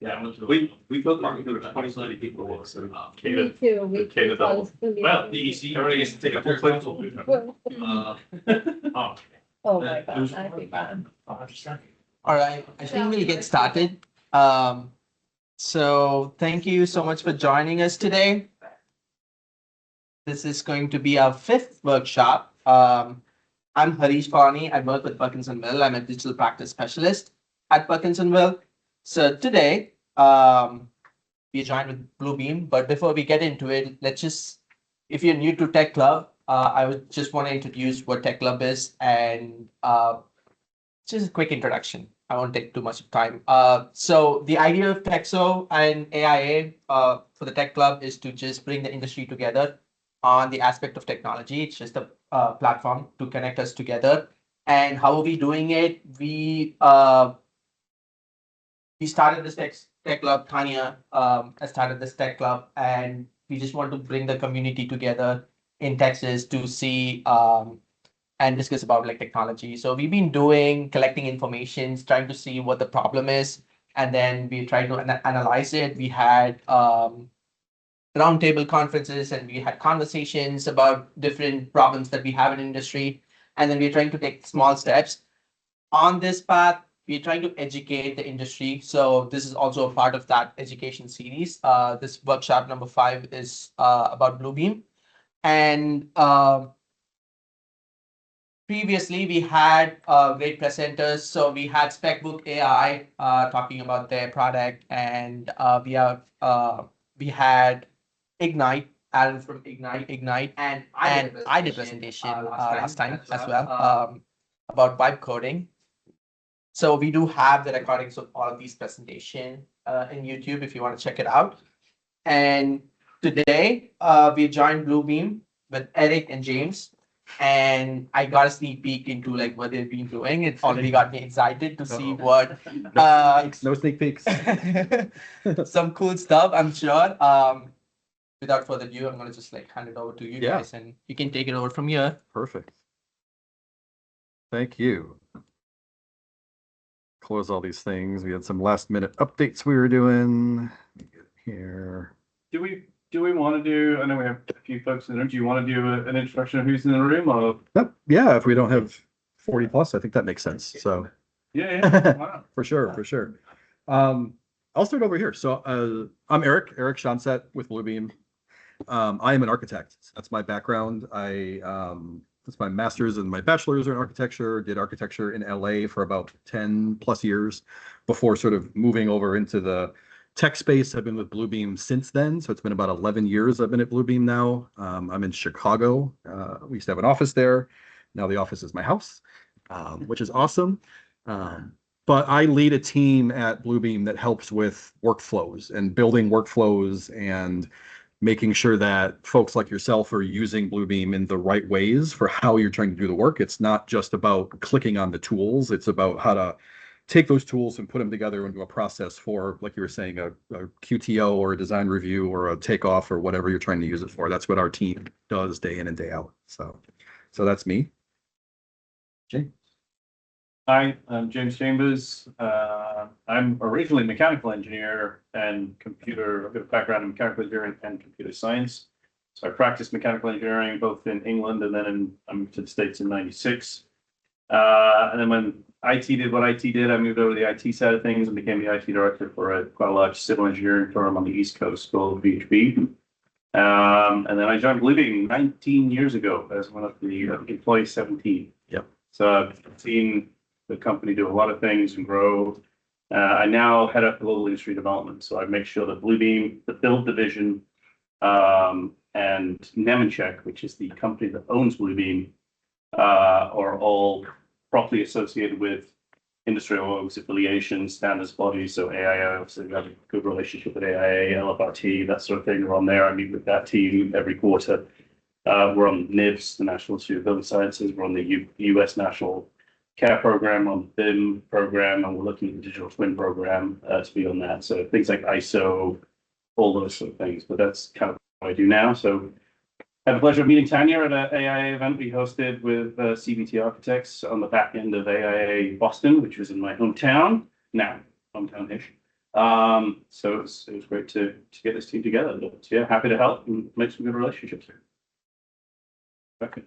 Yeah, we built market with 20 people. So Me too. We Canada double. constantly- Well, the EC already is taking a full plate. Oh. Oh my God, I'd be bad. All right, I think we'll get started. So thank you so much for joining us today. This is going to be our fifth workshop. I'm Harish Pawani. I work with Perkinsonville. I'm a digital practice specialist at Perkinsonville. So today, we joined with BlueBeam. But before we get into it, if you're new to Tech Club, I would just want to introduce what Tech Club is and just a quick introduction. I won't take too much time. So the idea of TechSo and AIA for the Tech Club is to just bring the industry together on the aspect of technology. It's just a platform to connect us together. And how are we doing it? We started this tech club. Tanya has started this tech club, and we just want to bring the community together in Texas to see and discuss about like technology. So we've been collecting information, trying to see what the problem is, and then we try to analyze it. We had roundtable conferences and we had conversations about different problems that we have in industry, and then we're trying to take small steps on this path. We're trying to educate the industry. So this is also a part of that education series. This workshop number 5 is about BlueBeam. And previously we had great presenters. So we had Specbook AI talking about their product, and we had Ignite, Alan from Ignite, and I did a presentation last time as well about vibe coding. So we do have the recordings of all of these presentations in YouTube if you want to check it out. And today we joined BlueBeam with Eric and James, and I got a sneak peek into like what they've been doing. It already got me excited to see what no sneak peeks. some cool stuff, I'm sure. Without further ado, I'm gonna just like hand it over to you guys, and you can take it over from here. Perfect. Thank you. Close all these things. We had some last minute updates we were doing. Here. Do we want to do? I know we have a few folks in the room. Do you want to do an introduction of who's in the room? Or yeah, if we don't have 40 plus, I think that makes sense. So yeah. Wow. for sure. I'll start over here. So I'm Eric Shonsett with BlueBeam. I am an architect. That's my background. That's my master's and my bachelor's are in architecture. Did architecture in LA for about 10 plus years before sort of moving over into the tech space. I've been with BlueBeam since then. So it's been about 11 years I've been at BlueBeam now. I'm in Chicago. We used to have an office there. Now the office is my house, which is awesome. But I lead a team at BlueBeam that helps with workflows and building workflows and making sure that folks like yourself are using BlueBeam in the right ways for how you're trying to do the work. It's not just about clicking on the tools. It's about how to take those tools and put them together into a process for, like you were saying, a QTO or a design review or a takeoff or whatever you're trying to use it for. That's what our team does day in and day out. So that's me. Jay. Hi, I'm James Chambers. I'm originally a mechanical engineer and I've got a background in mechanical engineering and computer science. So I practiced mechanical engineering both in England and then I moved to the States in '96. And then when IT did what IT did, I moved over to the IT side of things and became the IT director for quite a large civil engineering firm on the East Coast called VHB. And then I joined BlueBeam 19 years ago as one of the employee 17. Yep. So I've seen the company do a lot of things and grow. I now head up global industry development. So I make sure that BlueBeam, the build division, and Nemetschek, which is the company that owns BlueBeam, are all properly associated with industry orgs, affiliations, standards bodies. So AIA, obviously we have a good relationship with AIA, LFRT, that sort of thing. We're on there. I meet with that team every quarter. We're on NIVS, the National Institute of Building Sciences. We're on the US National CARE program, on the BIM program, and we're looking at the digital twin program to be on that. So things like ISO, all those sort of things. But that's kind of what I do now. So I have the pleasure of meeting Tanya at an AIA event we hosted with CBT Architects on the back end of AIA Boston, which was in my hometown, now hometown-ish. So it was great to get this team together. But yeah, happy to help and make some good relationships here. Okay.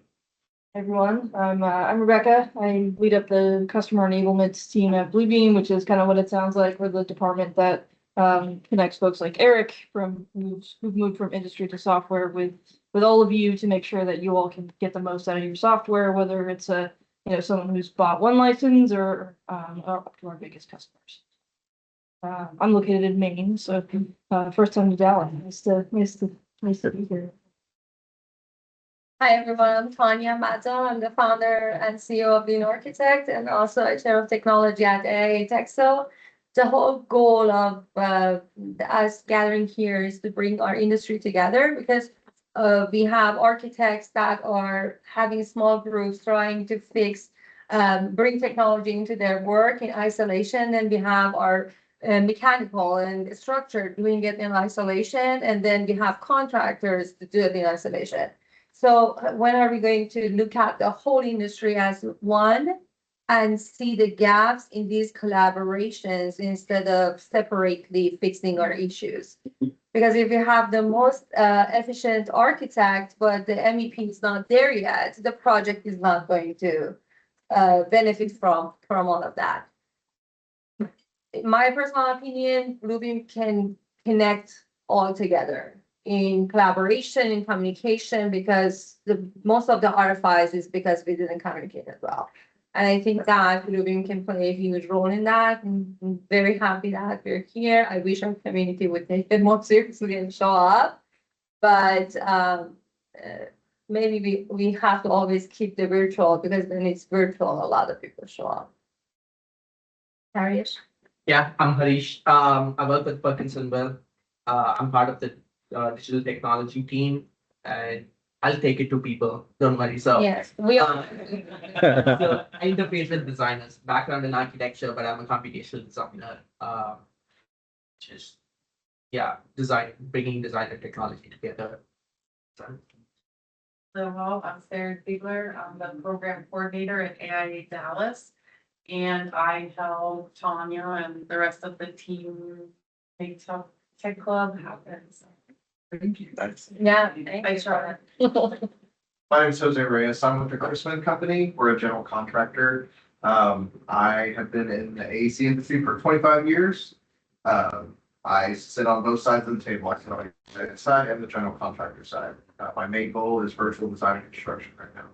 Everyone. I'm Rebecca. I lead up the customer enablement team at BlueBeam, which is kind of what it sounds like. We're the department that connects folks like Eric who've moved from industry to software with all of you to make sure that you all can get the most out of your software, whether it's someone who's bought one license or up to our biggest customers. I'm located in Maine, so first time to Dallas. Nice to be here. Hi, everyone. I'm Tanya Mato. I'm the founder and CEO of Lean Architect and also a chair of technology at AA Texel. The whole goal of us gathering here is to bring our industry together because we have architects that are having small groups trying to bring technology into their work in isolation. And we have our mechanical and structure doing it in isolation. And then we have contractors to do it in isolation. So when are we going to look at the whole industry as one and see the gaps in these collaborations instead of separately fixing our issues? Because if you have the most efficient architect, but the MEP is not there yet, the project is not going to benefit from all of that. In my personal opinion, BlueBeam can connect all together in collaboration, in communication, because most of the RFIs is because we didn't communicate as well. And I think that BlueBeam can play a huge role in that. I'm very happy that we're here. I wish our community would take it more seriously and show up. But maybe we have to always keep the virtual because when it's virtual, a lot of people show up. Harish? Yeah, I'm Harish. I work with Perkins & Will. I'm part of the digital technology team, and I'll take it to people. Don't worry. So Yes, we are. so I interface with designers, background in architecture, but I'm a computational designer. Just bringing design and technology together. So, Hello, I'm Sarah Ziegler. I'm the program coordinator at AIA Dallas. And I help Tanya and the rest of the team make Tech Club happen. So, thank you. Yeah, thanks, Robin. My name is Jose Reyes. I'm with the Chrisman Company. We're a general contractor. I have been in the AEC industry for 25 years. I sit on both sides of the table. I sit on the architect side and the general contractor side. My main goal is virtual design and construction right now.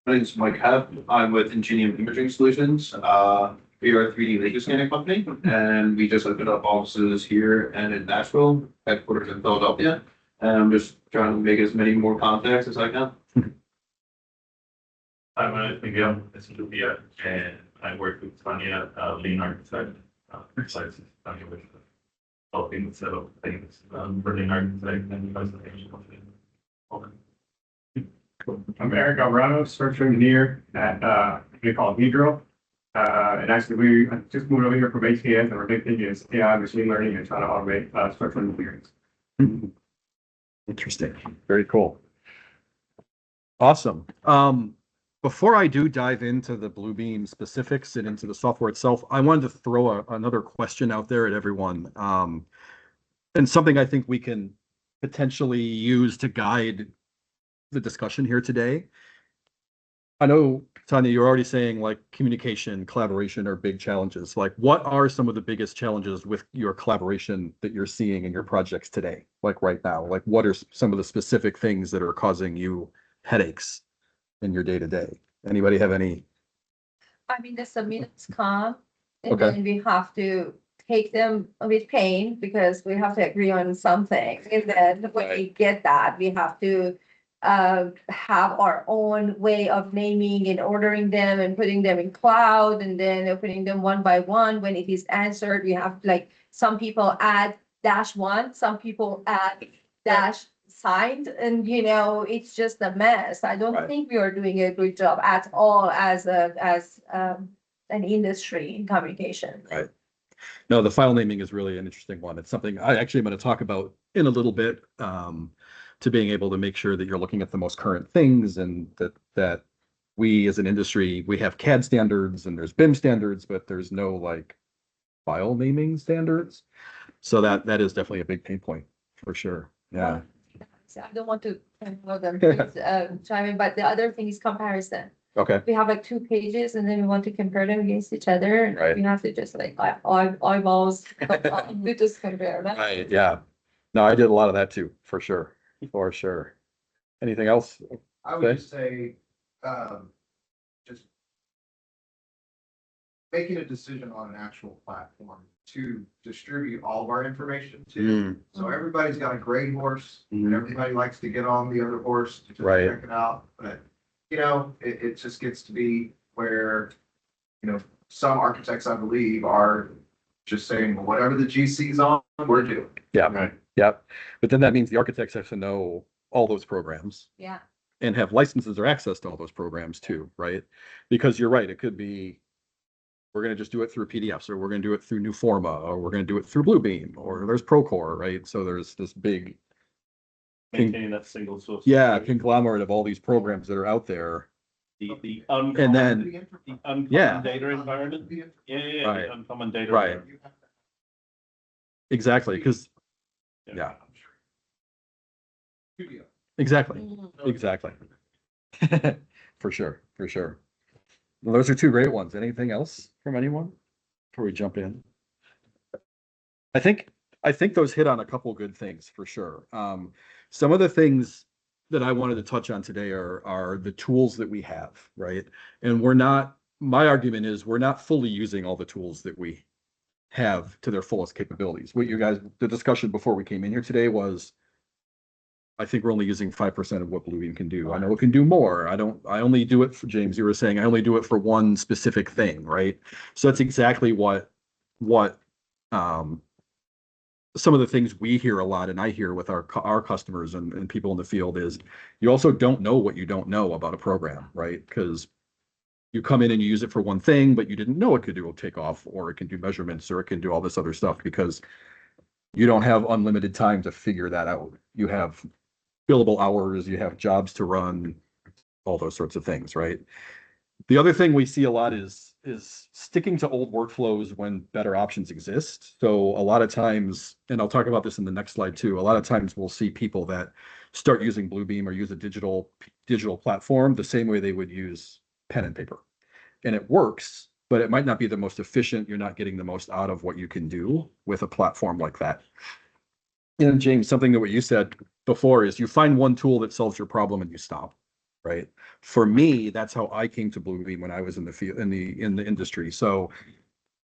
My name is Mike Hebb. I'm with Ingenium Imaging Solutions. We are a 3D laser scanning company, and we just opened up offices here and in Nashville, headquarters in Philadelphia. And I'm just trying to make as many more contacts as I can. I'm Miguel Escudilla, and I work with Tanya, Lean Architect, besides Tanya with helping set up things, for Lean Architect and presentation company. I'm Eric Alvarado, structural engineer at we call it Hydro. And actually, we just moved over here from HTS, and our big thing is AI, machine learning, and trying to automate structural engineering. Interesting. Very cool. Awesome. Before I do dive into the BlueBeam specifics and into the software itself, I wanted to throw another question out there at everyone. And something I think we can potentially use to guide the discussion here today. I know, Tanya, you're already saying like communication, collaboration are big challenges. Like, what are some of the biggest challenges with your collaboration that you're seeing in your projects today? Like right now, like what are some of the specific things that are causing you headaches in your day to day? Anybody have any? I mean, the submittals come and Okay. then we have to take them with pain because we have to agree on something. And then when we get that, we have to have our own way of naming and ordering them and putting them in cloud and then opening them one by one. When it is answered, we have like some people add -1, some people add dash signed, and it's just a mess. I don't Right. think we are doing a good job at all as an industry in communication. Right. No, the file naming is really an interesting one. It's something I actually am going to talk about in a little bit, to being able to make sure that you're looking at the most current things, and that we as an industry, we have CAD standards and there's BIM standards, but there's no like file naming standards. So that is definitely a big pain point for sure. Yeah. So I don't want to, know them, please, chime in, but the other thing is comparison. Okay. We have like 2 pages and then we want to compare them against each other. and Right. We have to just like eyeballs, we just compare them. Right. Yeah. No, I did a lot of that too, for sure. For sure. Anything else? I would just say, just making a decision on an actual platform to distribute all of our information to. Mm, So everybody's got a great horse and Mhm. everybody likes to get on the other horse to just Right. check it out. But, you know, it just gets to be where, you know, some architects, I believe, are just saying, well, whatever the GC's on, we're doing. yeah. Right. Yep. But then that means the architects have to know all those programs Yeah. and have licenses or access to all those programs too, right? Because you're right, it could be, we're gonna just do it through PDFs, or we're gonna do it through Newforma, or we're gonna do it through BlueBeam, or there's Procore, right? So there's this big, Maintaining that single source. of yeah, truth. conglomerate of all these programs that are out there. The And then- uncommon Yeah. data environment. Yeah, Right. the uncommon data. Right. environment. Exactly, because, yeah, exactly, exactly. For sure, for sure. Well, those are 2 great ones. Anything else from anyone before we jump in? I think those hit on a couple good things for sure. Some of the things that I wanted to touch on today are the tools that we have, right? And my argument is we're not fully using all the tools that we have to their fullest capabilities. The discussion before we came in here today was, I think we're only using 5% of what BlueBeam can do. I know it can do more. I only do it for, James, you were saying, I only do it for one specific thing, right? So that's exactly what some of the things we hear a lot, and I hear with our customers and people in the field, is you also don't know what you don't know about a program, right? Because you come in and you use it for one thing, but you didn't know it could do a takeoff, or it can do measurements, or it can do all this other stuff, because you don't have unlimited time to figure that out. You have billable hours, you have jobs to run, all those sorts of things, right? The other thing we see a lot is sticking to old workflows when better options exist. So a lot of times, and I'll talk about this in the next slide too, a lot of times we'll see people that start using BlueBeam or use a digital platform the same way they would use pen and paper. And it works, but it might not be the most efficient. You're not getting the most out of what you can do with a platform like that. And James, something that what you said before is you find one tool that solves your problem and you stop, right? For me, that's how I came to BlueBeam when I was in the field, in the industry. So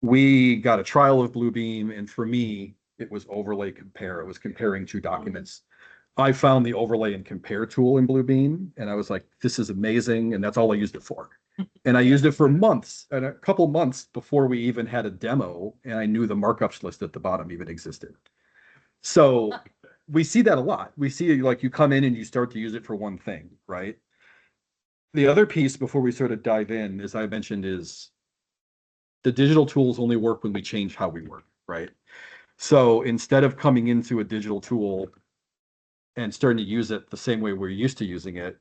we got a trial of BlueBeam, and for me, it was overlay compare. It was comparing 2 documents. I found the overlay and compare tool in BlueBeam, and I was like, this is amazing, and that's all I used it for. And I used it for months, and a couple months before we even had a demo, and I knew the markups list at the bottom even existed. So we see that a lot. We see, like, you come in and you start to use it for one thing, right? The other piece before we sort of dive in, as I mentioned, is the digital tools only work when we change how we work, right? So instead of coming into a digital tool and starting to use it the same way we're used to using it,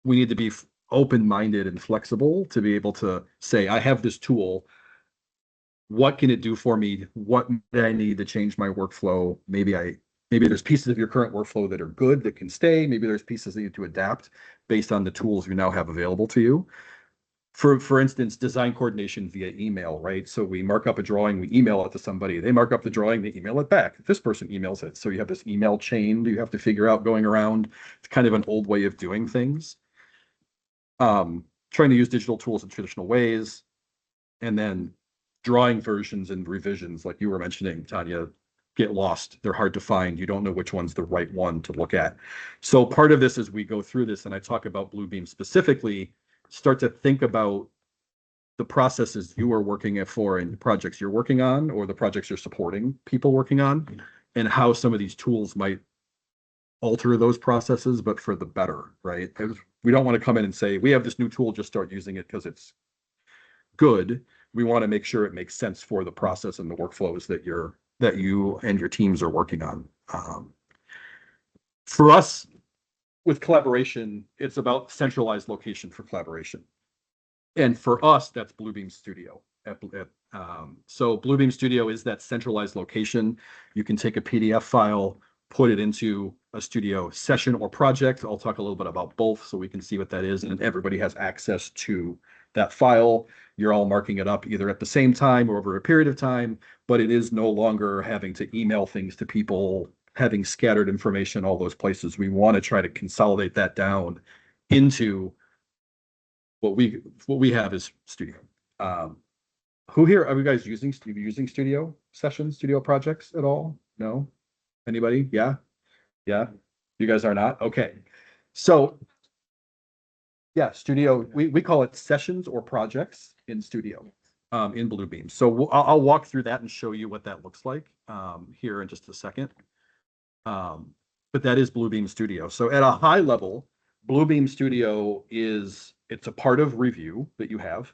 we need to be open-minded and flexible to be able to say, I have this tool. What can it do for me? What do I need to change my workflow? Maybe there's pieces of your current workflow that are good that can stay. Maybe there's pieces that you need to adapt based on the tools you now have available to you. For instance, design coordination via email, right? So we mark up a drawing, we email it to somebody. They mark up the drawing, they email it back. This person emails it. So you have this email chain you have to figure out going around. It's kind of an old way of doing things. Trying to use digital tools in traditional ways, and then drawing versions and revisions, like you were mentioning, Tanya, get lost. They're hard to find. You don't know which one's the right one to look at. So part of this, as we go through this, and I talk about BlueBeam specifically, start to think about the processes you are working for and the projects you're working on, or the projects you're supporting people working on, and how some of these tools might alter those processes, but for the better, right? We don't want to come in and say, we have this new tool, just start using it because it's good. We want to make sure it makes sense for the process and the workflows that you and your teams are working on. For us, with collaboration, it's about centralized location for collaboration. And for us, that's BlueBeam Studio. So BlueBeam Studio is that centralized location. You can take a PDF file, put it into a studio session or project. I'll talk a little bit about both so we can see what that is, and everybody has access to that file. You're all marking it up either at the same time or over a period of time, but it is no longer having to email things to people, having scattered information all those places. We want to try to consolidate that down into what we have is Studio. Who here, are you guys using Studio sessions, Studio projects at all? No? Anybody? Yeah? Yeah? You guys are not? Okay. So yeah, Studio, we call it sessions or projects in Studio, in BlueBeam. So I'll walk through that and show you what that looks like here in just a second. But that is BlueBeam Studio. So at a high level, BlueBeam Studio it's a part of Review that you have.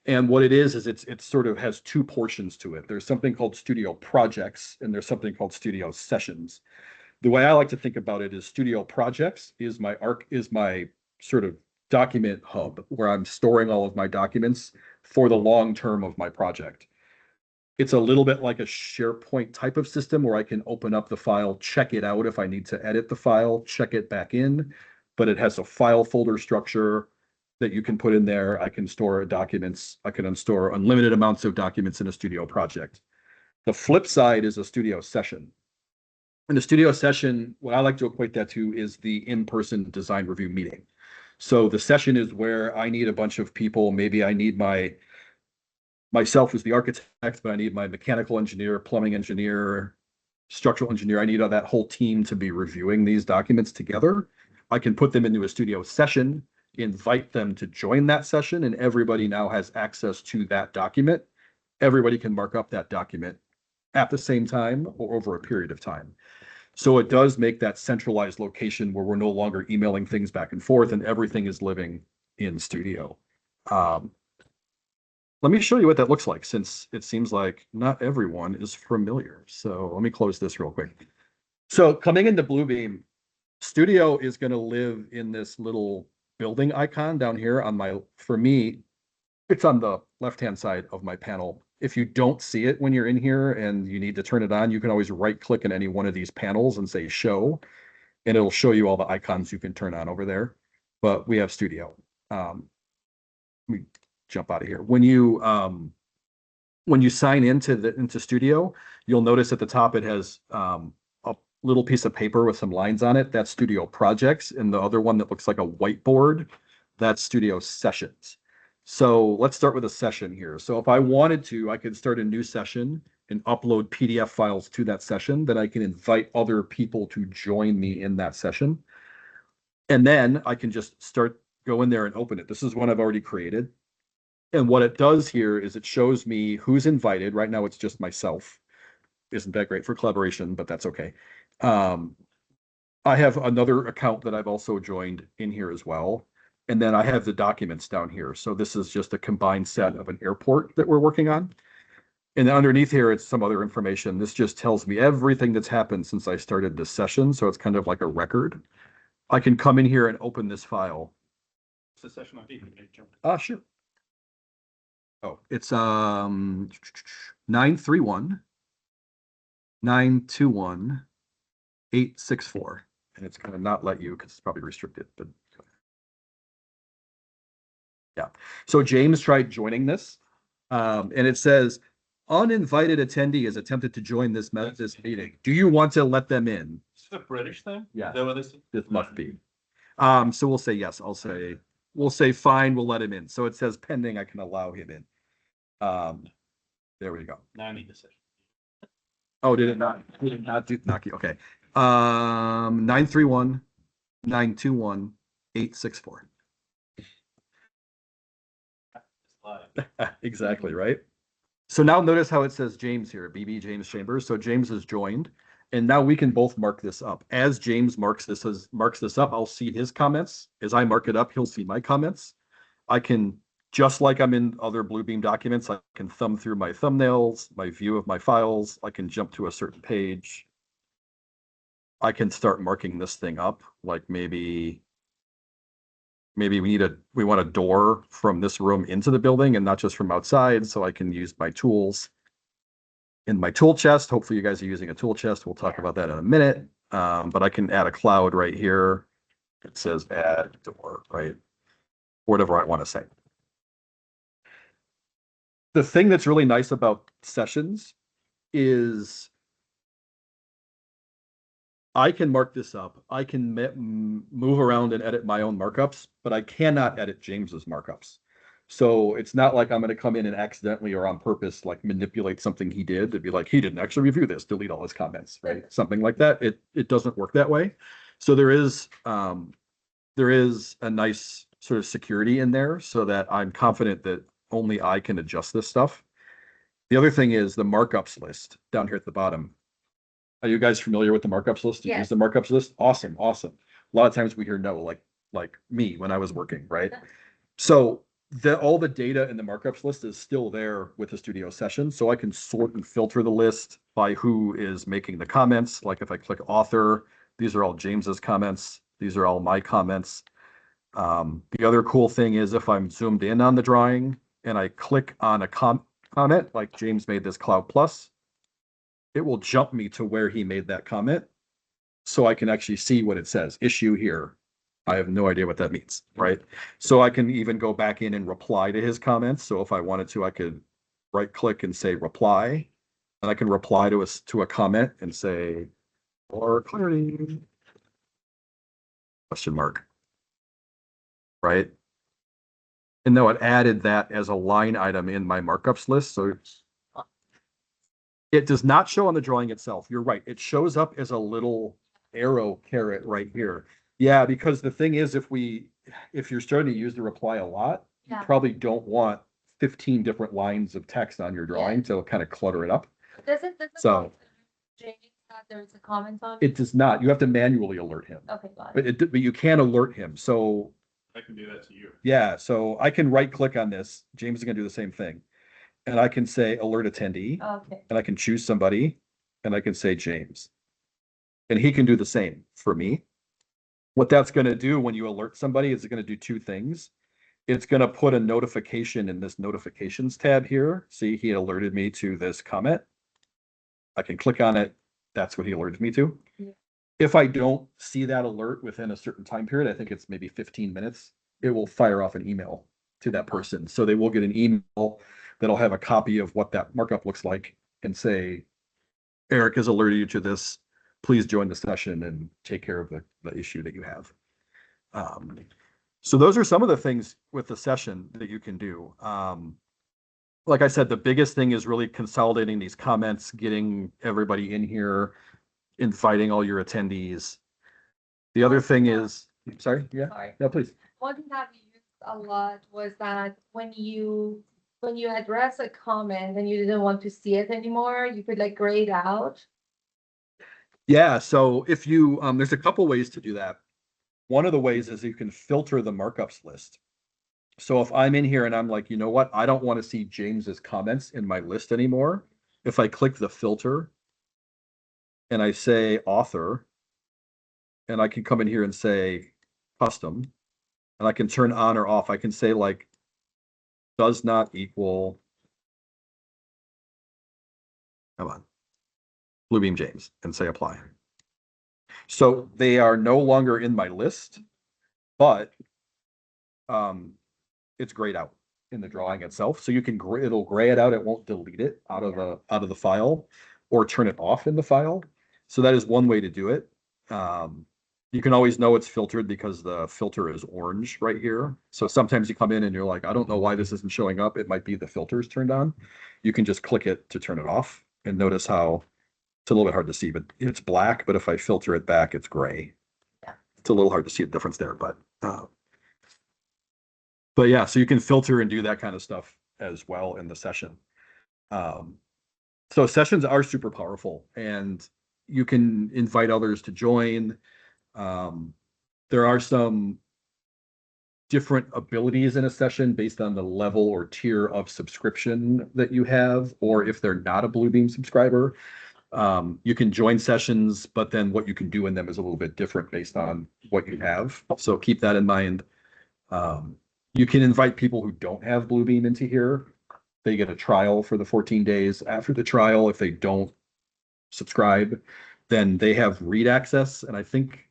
And what it is it sort of has two portions to it. There's something called Studio Projects and there's something called Studio Sessions. The way I like to think about it is Studio Projects is my sort of document hub where I'm storing all of my documents for the long term of my project. It's a little bit like a SharePoint type of system where I can open up the file, check it out if I need to edit the file, check it back in, but it has a file folder structure that you can put in there. I can store documents. I can store unlimited amounts of documents in a Studio project. The flip side is a Studio session. And the Studio session, what I like to equate that to is the in-person design review meeting. So the session is where I need a bunch of people. Maybe I need myself as the architect, but I need my mechanical engineer, plumbing engineer, structural engineer. I need that whole team to be reviewing these documents together. I can put them into a Studio session, invite them to join that session, and everybody now has access to that document. Everybody can mark up that document at the same time or over a period of time. So it does make that centralized location where we're no longer emailing things back and forth and everything is living in Studio. Let me show you what that looks like since it seems like not everyone is familiar. So let me close this real quick. So coming into BlueBeam, Studio is going to live in this little building icon down here for me, it's on the left-hand side of my panel. If you don't see it when you're in here and you need to turn it on, you can always right-click on any one of these panels and say show, and it'll show you all the icons you can turn on over there. But we have Studio. Let me jump out of here. When you sign into Studio, you'll notice at the top it has a little piece of paper with some lines on it. That's Studio Projects, and the other one that looks like a whiteboard, that's Studio Sessions. So let's start with a session here. So if I wanted to, I could start a new session and upload PDF files to that session. Then I can invite other people to join me in that session. And then I can just go in there and open it. This is one I've already created. And what it does here is it shows me who's invited. Right now it's just myself. Isn't that great for collaboration, but that's okay. I have another account that I've also joined in here as well. And then I have the documents down here. So this is just a combined set of an airport that we're working on. And then underneath here, it's some other information. This just tells me everything that's happened since I started this session. So it's kind of like a record. I can come in here and open this file. It's a session ID. Sure. Oh, it's 931 921 864. And it's going to not let you because it's probably restricted, but yeah. So James tried joining this, and it says uninvited attendee has attempted to join this meeting. Do you want to let them in? Is it a British thing? Yeah. Is that what this is? This must be. So we'll say yes. We'll say fine. We'll let him in. So it says pending. I can allow him in. There we go. Now I need to say. Oh, did it not? Did it not do knock you? Okay. 931 921 864. Exactly, right? So now notice how it says James here, BB James Chambers. So James has joined, and now we can both mark this up. As James marks this up, I'll see his comments. As I mark it up, he'll see my comments. I can, just like I'm in other BlueBeam documents, I can thumb through my thumbnails, my view of my files. I can jump to a certain page. I can start marking this thing up, like maybe maybe we want a door from this room into the building and not just from outside, so I can use my tools in my tool chest. Hopefully you guys are using a tool chest. We'll talk about that in a minute. But I can add a cloud right here. It says add door, right? Whatever I want to say. The thing that's really nice about sessions is I can mark this up. I can move around and edit my own markups, but I cannot edit James's markups. So it's not like I'm going to come in and accidentally or on purpose like manipulate something he did to be like, he didn't actually review this, delete all his comments, right? Something like that. It doesn't work that way. So there is a nice sort of security in there so that I'm confident that only I can adjust this stuff. The other thing is the markups list down here at the bottom. Are you guys familiar with the markups list? Do you use the markups list? Awesome, awesome. A lot of times we hear no, like me when I was working, right? So all the data in the markups list is still there with the studio session. So I can sort and filter the list by who is making the comments. Like if I click author, these are all James's comments. These are all my comments. The other cool thing is if I'm zoomed in on the drawing and I click on a comment, like James made this Cloud Plus, it will jump me to where he made that comment. So I can actually see what it says, issue here. I have no idea what that means, right? So I can even go back in and reply to his comments. So if I wanted to, I could right click and say reply, and I can reply to a comment and say, for clarity, question mark, right? And now it added that as a line item in my markups list. So it does not show on the drawing itself. You're right. It shows up as a little arrow caret right here. Yeah, because the thing is, if you're starting to use the reply a lot, you probably don't want 15 different lines of text on your drawing to kind of clutter it up. Does it So James that there's a comment on? it does not. You have to manually alert him. Okay, got it. But you can alert him. So I can do that to you. yeah, so I can right click on this. James is gonna do the same thing. And I can say alert attendee, Okay. and I can choose somebody, and I can say James. And he can do the same for me. What that's gonna do when you alert somebody is it's gonna do two things. It's gonna put a notification in this notifications tab here. See, he alerted me to this comment. I can click on it. That's what he alerted me to. Yeah. If I don't see that alert within a certain time period, I think it's maybe 15 minutes, it will fire off an email to that person. So they will get an email that'll have a copy of what that markup looks like and say, Eric has alerted you to this. Please join the session and take care of the issue that you have. So those are some of the things with the session that you can do. Like I said, the biggest thing is really consolidating these comments, getting everybody in here, inviting all your attendees. The other thing is, sorry, yeah, Sorry. yeah, please. One thing that we used a lot was that when you address a comment and you didn't want to see it anymore, you could like gray it out. Yeah, so if you, there's a couple ways to do that. One of the ways is you can filter the markups list. So if I'm in here and I'm like, you know what, I don't want to see James's comments in my list anymore. If I click the filter and I say author, and I can come in here and say custom, and I can turn on or off. I can say like does not equal, come on, BlueBeam James, and say apply. So they are no longer in my list, but it's grayed out in the drawing itself. So you can it'll gray it out. It won't delete it out of the file or turn it off in the file. So that is one way to do it. You can always know it's filtered because the filter is orange right here. So sometimes you come in and you're like, I don't know why this isn't showing up. It might be the filter's turned on. You can just click it to turn it off and notice how it's a little bit hard to see, but it's black. But if I filter it back, it's gray. Yeah. It's a little hard to see the difference there, but yeah, so you can filter and do that kind of stuff as well in the session. So sessions are super powerful, and you can invite others to join. There are some different abilities in a session based on the level or tier of subscription that you have, or if they're not a BlueBeam subscriber. You can join sessions, but then what you can do in them is a little bit different based on what you have. So keep that in mind. You can invite people who don't have BlueBeam into here. They get a trial for the 14 days. After the trial, if they don't subscribe, then they have read access. And I think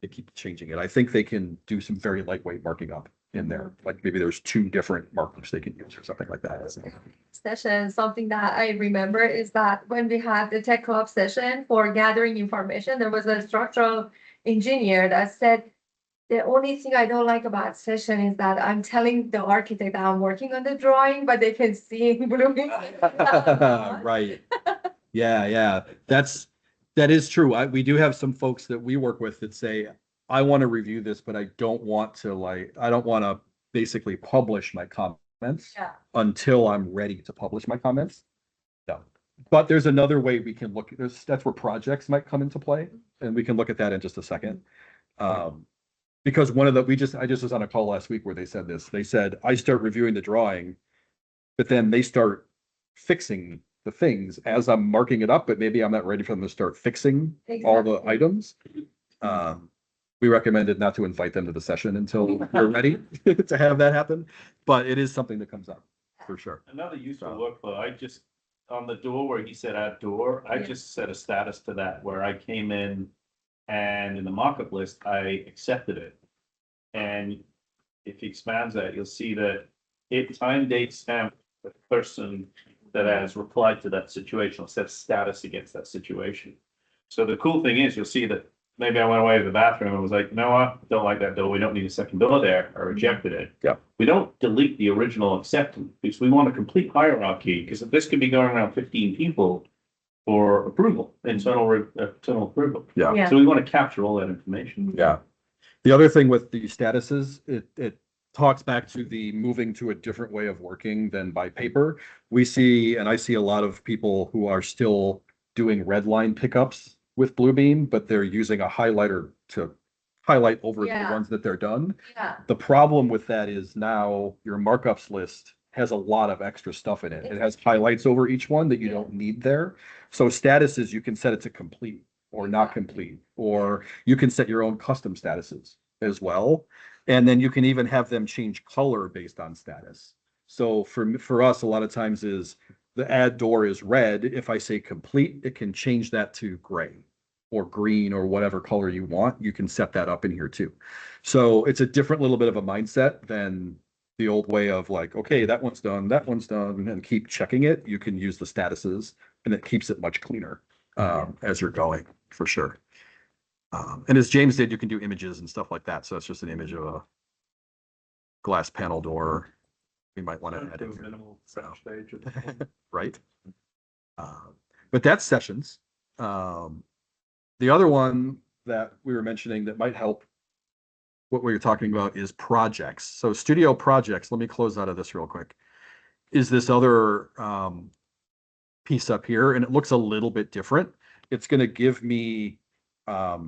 they keep changing it. I think they can do some very lightweight marking up in there. Like maybe there's 2 different markups they can use or something like that. Session, something that I remember is that when we had the tech co-op session for gathering information, there was a structural engineer that said, the only thing I don't like about session is that I'm telling the architect that I'm working on the drawing, but they can see in Bluebeam. Right. Yeah. That is true. We do have some folks that we work with that say, I want to review this, but I don't want to basically publish my comments Yeah. until I'm ready to publish my comments. No. But there's another way we can look, that's where projects might come into play, and we can look at that in just a second. Because I just was on a call last week where they said this. They said, I start reviewing the drawing, but then they start fixing the things as I'm marking it up, but maybe I'm not ready for them to start fixing all the items. We recommended not to invite them to the session until we're ready to have that happen, but it is something that comes up for sure. Another useful workflow, I just, on the door where he said add door, I just set a status to that where I came in and in the markup list, I accepted it. And if he expands that, you'll see that it time date stamp the person that has replied to that situation, or set status against that situation. So the cool thing is, you'll see that maybe I went away to the bathroom and was like, you know what, don't like that door, we don't need a second door there, I rejected it. Yeah. We don't delete the original acceptance, because we want a complete hierarchy, because if this could be going around 15 people for approval, internal approval. Yeah. Yeah. So we want to capture all that information. Yeah. The other thing with the statuses, it talks back to the moving to a different way of working than by paper. I see a lot of people who are still doing red line pickups with BlueBeam, but they're using a highlighter to highlight over the ones that they're done. Yeah. The problem with that is now your markups list has a lot of extra stuff in it. It has highlights over each one that you don't need there. So statuses, you can set it to complete or not complete, or you can set your own custom statuses as well. And then you can even have them change color based on status. So for us, a lot of times is the add door is red. If I say complete, it can change that to gray or green or whatever color you want. You can set that up in here too. So it's a different little bit of a mindset than the old way of like, okay, that one's done, and keep checking it. You can use the statuses and it keeps it much cleaner as you're going, for sure. And as James did, you can do images and stuff like that. So it's just an image of a glass panel door. We might want to add in here. Minimal So. stage. Right. But that's sessions. The other one that we were mentioning that might help what we were talking about is projects. So studio projects, let me close out of this real quick, is this other piece up here, and it looks a little bit different. It's going to give me, let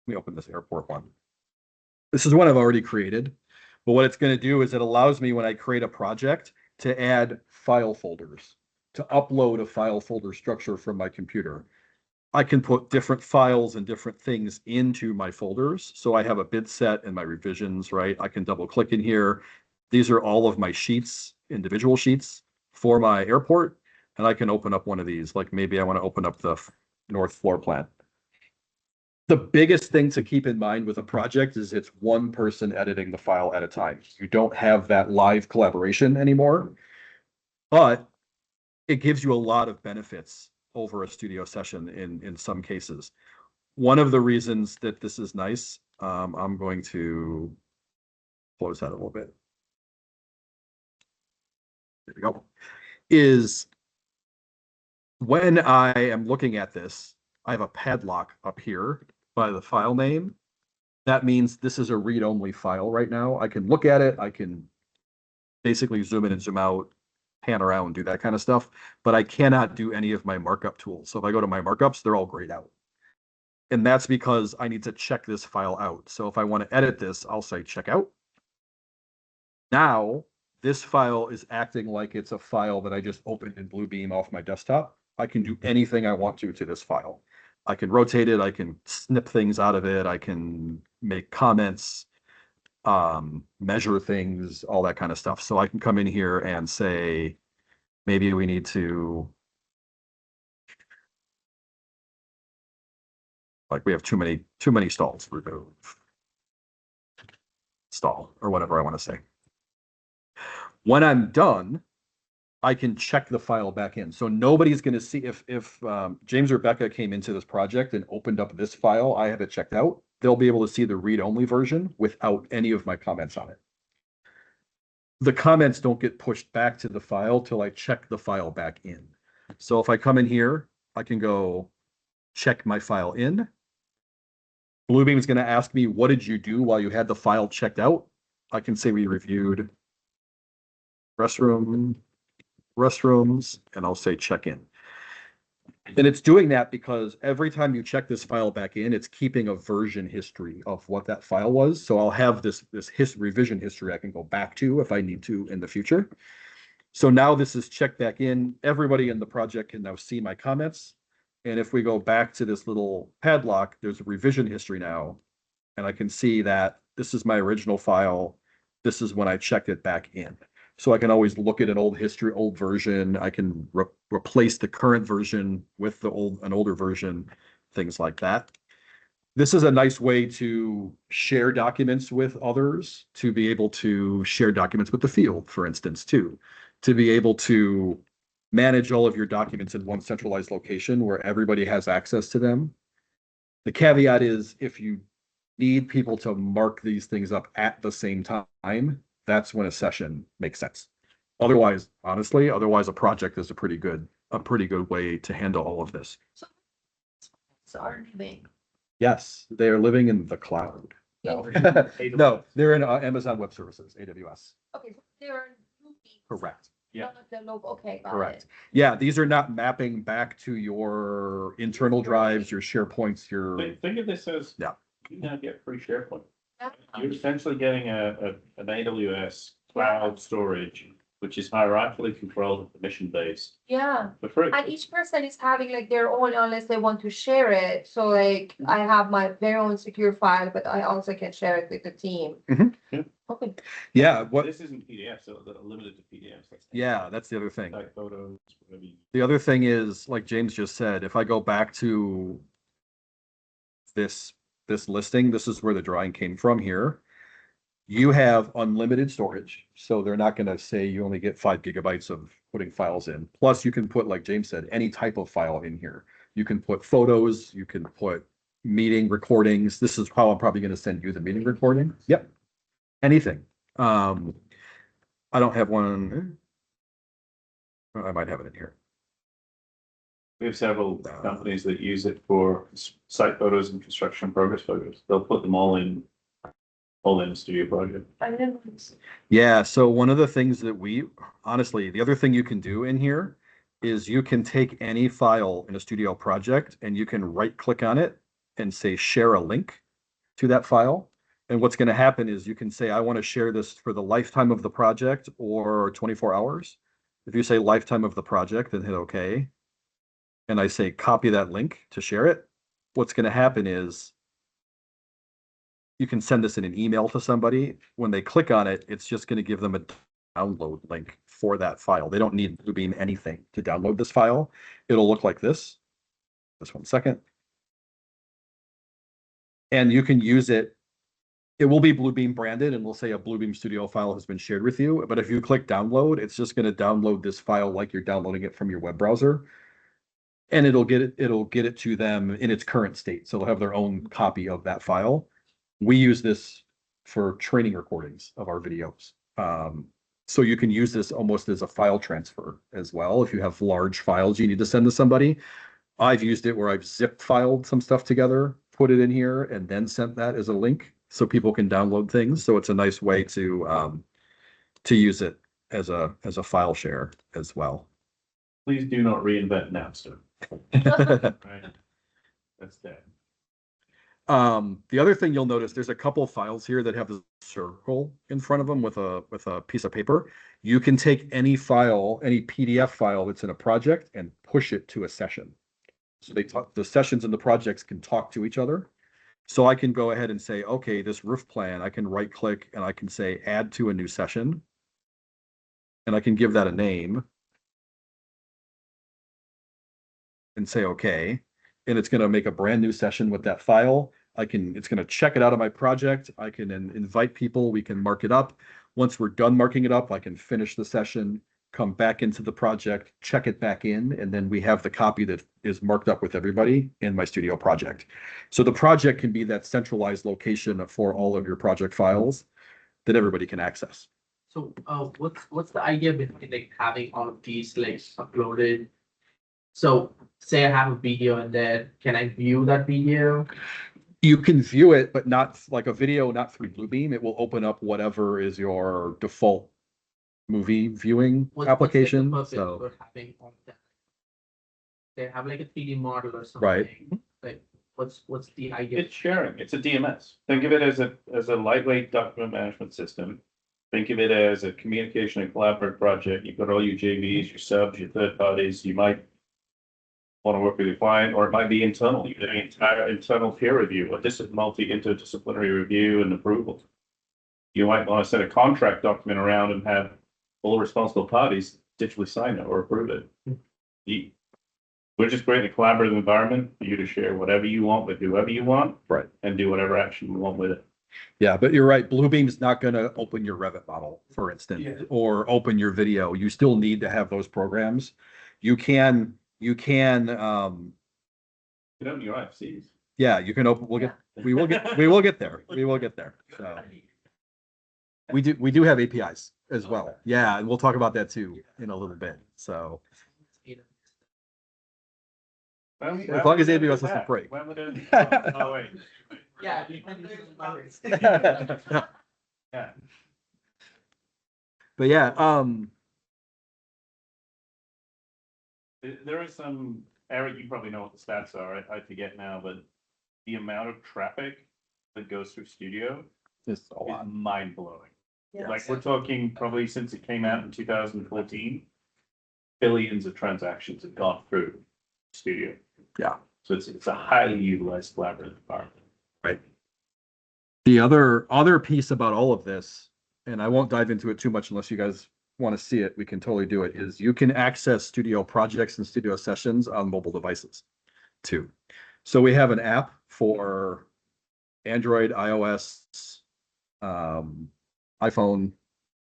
me open this airport one. This is one I've already created, but what it's going to do is it allows me when I create a project to add file folders, to upload a file folder structure from my computer. I can put different files and different things into my folders. So I have a bid set and my revisions, right? I can double click in here. These are all of my sheets, individual sheets for my airport. And I can open up one of these, like maybe I want to open up the north floor plan. The biggest thing to keep in mind with a project is it's one person editing the file at a time. You don't have that live collaboration anymore, but it gives you a lot of benefits over a studio session in some cases. One of the reasons that this is nice, I'm going to close that a little bit. There we go. Is when I am looking at this, I have a padlock up here by the file name. That means this is a read-only file right now. I can look at it. I can basically zoom in and zoom out, pan around, do that kind of stuff, but I cannot do any of my markup tools. So if I go to my markups, they're all grayed out. And that's because I need to check this file out. So if I want to edit this, I'll say check out. Now, this file is acting like it's a file that I just opened in BlueBeam off my desktop. I can do anything I want to this file. I can rotate it. I can snip things out of it. I can make comments. measure things, all that kind of stuff. So I can come in here and say, maybe we need to, like, we have too many stalls, remove stall, or whatever I want to say. When I'm done, I can check the file back in. So nobody's going to see if James or Rebecca came into this project and opened up this file, I have it checked out. They'll be able to see the read-only version without any of my comments on it. The comments don't get pushed back to the file till I check the file back in. So if I come in here, I can go check my file in. BlueBeam is going to ask me, what did you do while you had the file checked out? I can say we reviewed restrooms, and I'll say check in. And it's doing that because every time you check this file back in, it's keeping a version history of what that file was. So I'll have this revision history I can go back to if I need to in the future. So now this is checked back in. Everybody in the project can now see my comments. And if we go back to this little padlock, there's a revision history now. And I can see that this is my original file. This is when I checked it back in. So I can always look at an old history, old version. I can replace the current version with an older version, things like that. This is a nice way to share documents with others, to be able to share documents with the field, for instance, too, to be able to manage all of your documents in one centralized location where everybody has access to them. The caveat is if you need people to mark these things up at the same time, that's when a session makes sense. Otherwise, honestly, a project is a pretty good way to handle all of this. So are living. Yes, they are living in the cloud. No, no, they're in Amazon Web Services, AWS. Okay, so they're BlueBeam. Correct. Yeah. Not the logo. Okay, got Correct. it. Yeah, these are not mapping back to your internal drives, your SharePoints, your. Think of this as. Yeah. You now get free SharePoint. Yeah. You're essentially getting an AWS cloud storage, which is hierarchically controlled and permission based Yeah, for free. and each person is having like their own unless they want to share it. So like I have my very own secure file, but I also can share it with the team. Mhm. Yeah. Okay. Yeah, what? This isn't PDF, so they're limited to PDFs. Yeah, that's the other thing. Like photos, whatever you. The other thing is, like James just said, if I go back to this listing, this is where the drawing came from here. You have unlimited storage, so they're not going to say you only get 5 gigabytes of putting files in. Plus, you can put, like James said, any type of file in here. You can put photos, you can put meeting recordings. This is how I'm probably going to send you the meeting recording. Yep, anything. I don't have one. I might have it in here. We have several companies that use it for site photos and construction progress photos. They'll put them all in a studio project. Yeah, so one of the things that honestly, the other thing you can do in here is you can take any file in a studio project and you can right click on it and say share a link to that file. And what's going to happen is you can say, I want to share this for the lifetime of the project or 24 hours. If you say lifetime of the project, then hit OK. And I say copy that link to share it. What's going to happen is you can send this in an email to somebody. When they click on it, it's just going to give them a download link for that file. They don't need BlueBeam anything to download this file. It'll look like this. Just 1 second. And you can use it. It will be BlueBeam branded and we'll say a BlueBeam Studio file has been shared with you. But if you click download, it's just going to download this file like you're downloading it from your web browser. And it'll get it to them in its current state. So they'll have their own copy of that file. We use this for training recordings of our videos. So you can use this almost as a file transfer as well. If you have large files you need to send to somebody, I've used it where I've zip filed some stuff together, put it in here, and then sent that as a link so people can download things. So it's a nice way to use it as a file share as well. Please do not reinvent Napster. Right? That's dead. The other thing you'll notice, there's a couple files here that have this circle in front of them with a piece of paper. You can take any file, any PDF file that's in a project and push it to a session. So the sessions in the projects can talk to each other. So I can go ahead and say, okay, this roof plan, I can right click and I can say add to a new session. And I can give that a name. And say, okay, and it's gonna make a brand new session with that file. It's gonna check it out of my project. I can then invite people, we can mark it up. Once we're done marking it up, I can finish the session, come back into the project, check it back in, and then we have the copy that is marked up with everybody in my studio project. So the project can be that centralized location for all of your project files that everybody can access. So, what's the idea behind like having all of these like uploaded? So say I have a video and then can I view that video? You can view it, but not like a video, not through BlueBeam. It will open up whatever is your default movie viewing application. What's like the So, purpose for having all that? They have like a 3D model or something. right. Like, what's the idea? It's sharing. It's a DMS. Think of it as a lightweight document management system. Think of it as a communication and collaborative project. You've got all your JVs, your subs, your third parties. You might want to work with your client, or it might be internal. You do entire internal peer review, or interdisciplinary review and approval. You might want to send a contract document around and have all the responsible parties digitally sign it or approve it. We're just creating a collaborative environment for you to share whatever you want with whoever you want. Right. And do whatever action you want with it. Yeah, but you're right. BlueBeam's not going to open your Revit model, for instance, Yeah. or open your video. You still need to have those programs. You can, You can open your IFCs. yeah, you can open, we will get there. We will get there. So we do have APIs as well. Yeah, and we'll talk about that too in a little bit. So as long as AWS doesn't break. Oh, wait. Yeah. Yeah. But yeah, There is some, Eric, you probably know what the stats are. I forget now, but the amount of traffic that goes through Studio it's a is lot. mind blowing. Yes. Like we're talking probably since it came out in 2014, billions of transactions have gone through Studio. Yeah. So it's a highly utilized collaborative environment. Right. The other piece about all of this, and I won't dive into it too much unless you guys want to see it, we can totally do it, is you can access studio projects and studio sessions on mobile devices too. So we have an app for Android, iOS, iPhone,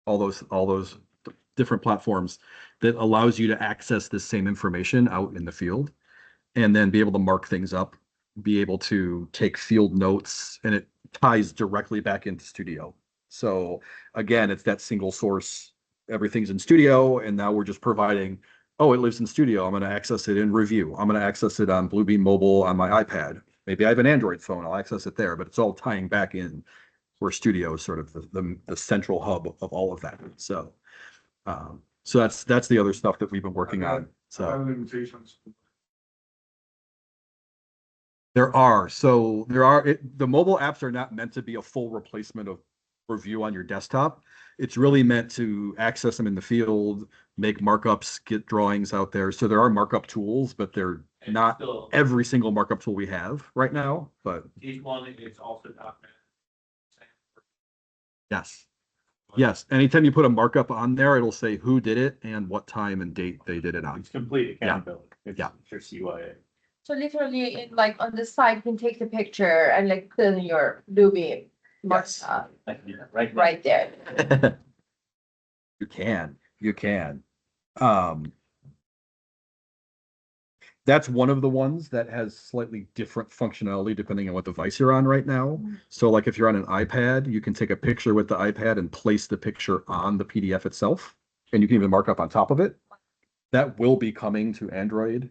all those different platforms that allows you to access this same information out in the field and then be able to mark things up, be able to take field notes, and it ties directly back into Studio. So again, it's that single source. Everything's in Studio, and now we're just providing, oh, it lives in Studio. I'm going to access it in Review. I'm going to access it on BlueBeam Mobile on my iPad. Maybe I have an Android phone. I'll access it there, but it's all tying back in where Studio is sort of the central hub of all of that. So, so that's the other stuff that we've been working on. So there are the mobile apps are not meant to be a full replacement of Review on your desktop. It's really meant to access them in the field, make markups, get drawings out there. So there are markup tools, but they're not Still, every single markup tool we have right now. But each one is also documented. yes, anytime you put a markup on there, it'll say who did it and what time and date they did it on. It's complete accountability. It's Yeah. your CYA. So literally, like on the side, you can take the picture and like put it in your BlueBeam. Yes. I can do that right now. Right there. You can. That's one of the ones that has slightly different functionality depending on what device you're on right now. So like if you're on an iPad, you can take a picture with the iPad and place the picture on the PDF itself, and you can even mark up on top of it. That will be coming to Android.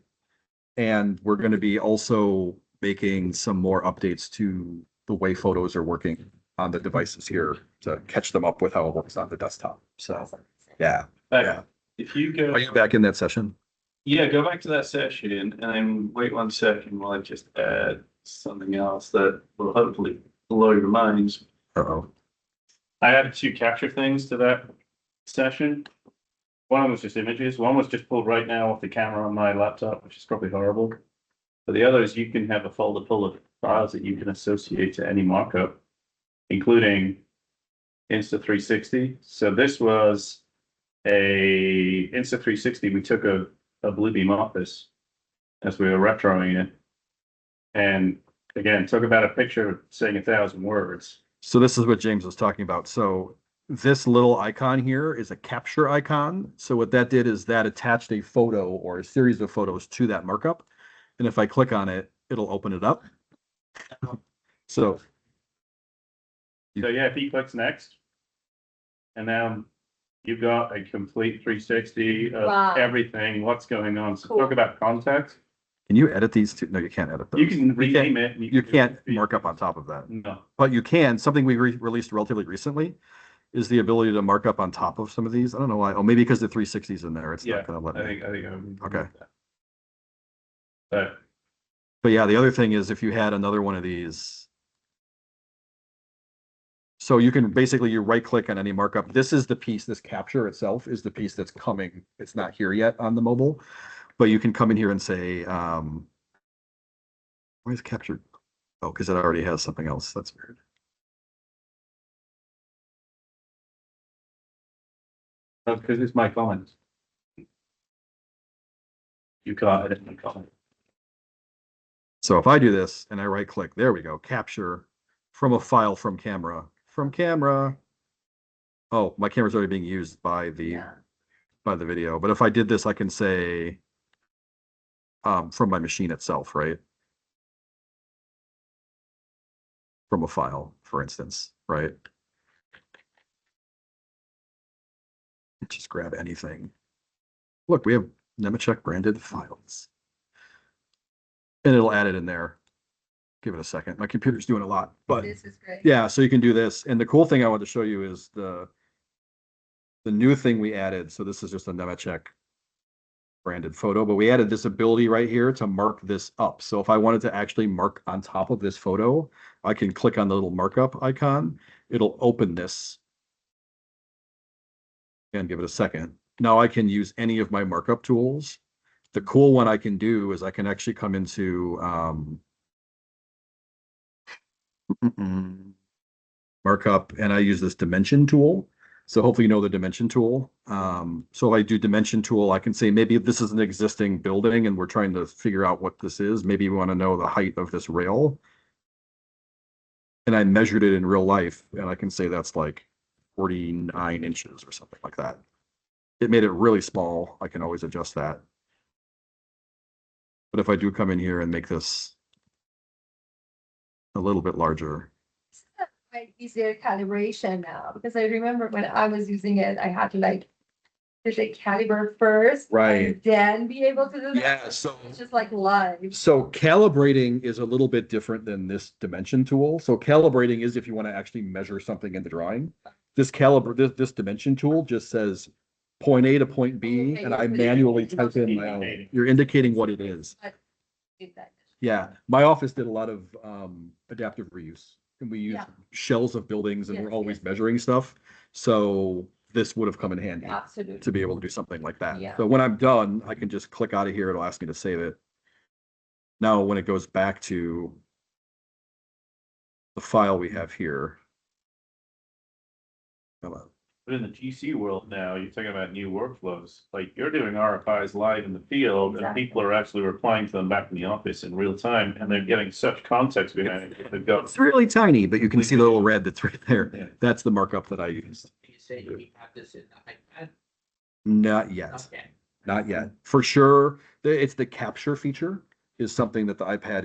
And we're going to be also making some more updates to the way photos are working on the devices here to catch them up with how it works on the desktop. So, yeah. Back, if you go. Are you back in that session? Yeah, go back to that session and then wait 1 second while I just add something else that will hopefully blow your minds. Uh-oh. I added 2 capture things to that session. One was just images. One was just pulled right now off the camera on my laptop, which is probably horrible. But the other is you can have a folder full of files that you can associate to any markup, including Insta360. So this was a Insta360. We took a BlueBeam office as we were retroing it. And again, talk about a picture saying 1,000 words. So this is what James was talking about. So this little icon here is a capture icon. So what that did is that attached a photo or a series of photos to that markup. And if I click on it, it'll open it up. So So yeah, if he clicks next, and now you've got a complete 360 of Wow. everything, what's going on. So Cool. talk about context. can you edit these two? No, you can't edit those. You can rename it. and You can't mark up on top of that. No. But you can, something we released relatively recently is the ability to mark up on top of some of these. I don't know why. Oh, maybe because the 360's in there. It's Yeah, not gonna let I me. think I'm. Okay. But But yeah, the other thing is if you had another one of these. So you can basically, you right click on any markup. This is the piece, this capture itself is the piece that's coming. It's not here yet on the mobile, but you can come in here and say, why is capture? Oh, because it already has something else. That's weird. that's because it's my comments. You can't edit my comment. So if I do this and I right click, there we go, capture from a file from camera. Oh, my camera's already being used by the video. But if I did this, I can say from my machine itself, right? From a file, for instance, right? Just grab anything. Look, we have Nemetschek branded files. And it'll add it in there. Give it a second. My computer's doing a lot, but This is great. yeah, so you can do this. And the cool thing I want to show you is the new thing we added. So this is just a Nemetschek branded photo, but we added this ability right here to mark this up. So if I wanted to actually mark on top of this photo, I can click on the little markup icon. It'll open this. And give it a second. Now I can use any of my markup tools. The cool one I can do is I can actually come into markup, and I use this dimension tool. So hopefully you know the dimension tool. So if I do dimension tool, I can say maybe this is an existing building and we're trying to figure out what this is. Maybe we want to know the height of this rail. And I measured it in real life, and I can say that's like 49 inches or something like that. It made it really small. I can always adjust that. But if I do come in here and make this a little bit larger. Quite easier calibration now, because I remember when I was using it, I had to like did the caliber first. Right. And then be able to do that. Yeah, so It's just like live. so calibrating is a little bit different than this dimension tool. So calibrating is if you want to actually measure something in the drawing. This this dimension tool just says point A to point B, and I manually type in my own. You're indicating what it is. Did that. Yeah, my office did a lot of adaptive reuse, and we used Yeah. shells of buildings, and Yes, we're always yes. measuring stuff. So this would have come in handy Absolutely. to be able to do something like that. Yeah. So when I'm done, I can just click out of here. It'll ask me to save it. Now, when it goes back to the file we have here. Come on. But in the GC world now, you're talking about new workflows, like you're doing RFIs live in the field and Exactly. people are actually replying to them back in the office in real time and they're getting such context behind it. They've got, It's really tiny, but you can see the little red that's right Yeah. there. That's the markup that I used. You say we have this in the iPad? Not yet. Okay. Not yet. For sure, it's the capture feature is something that the iPad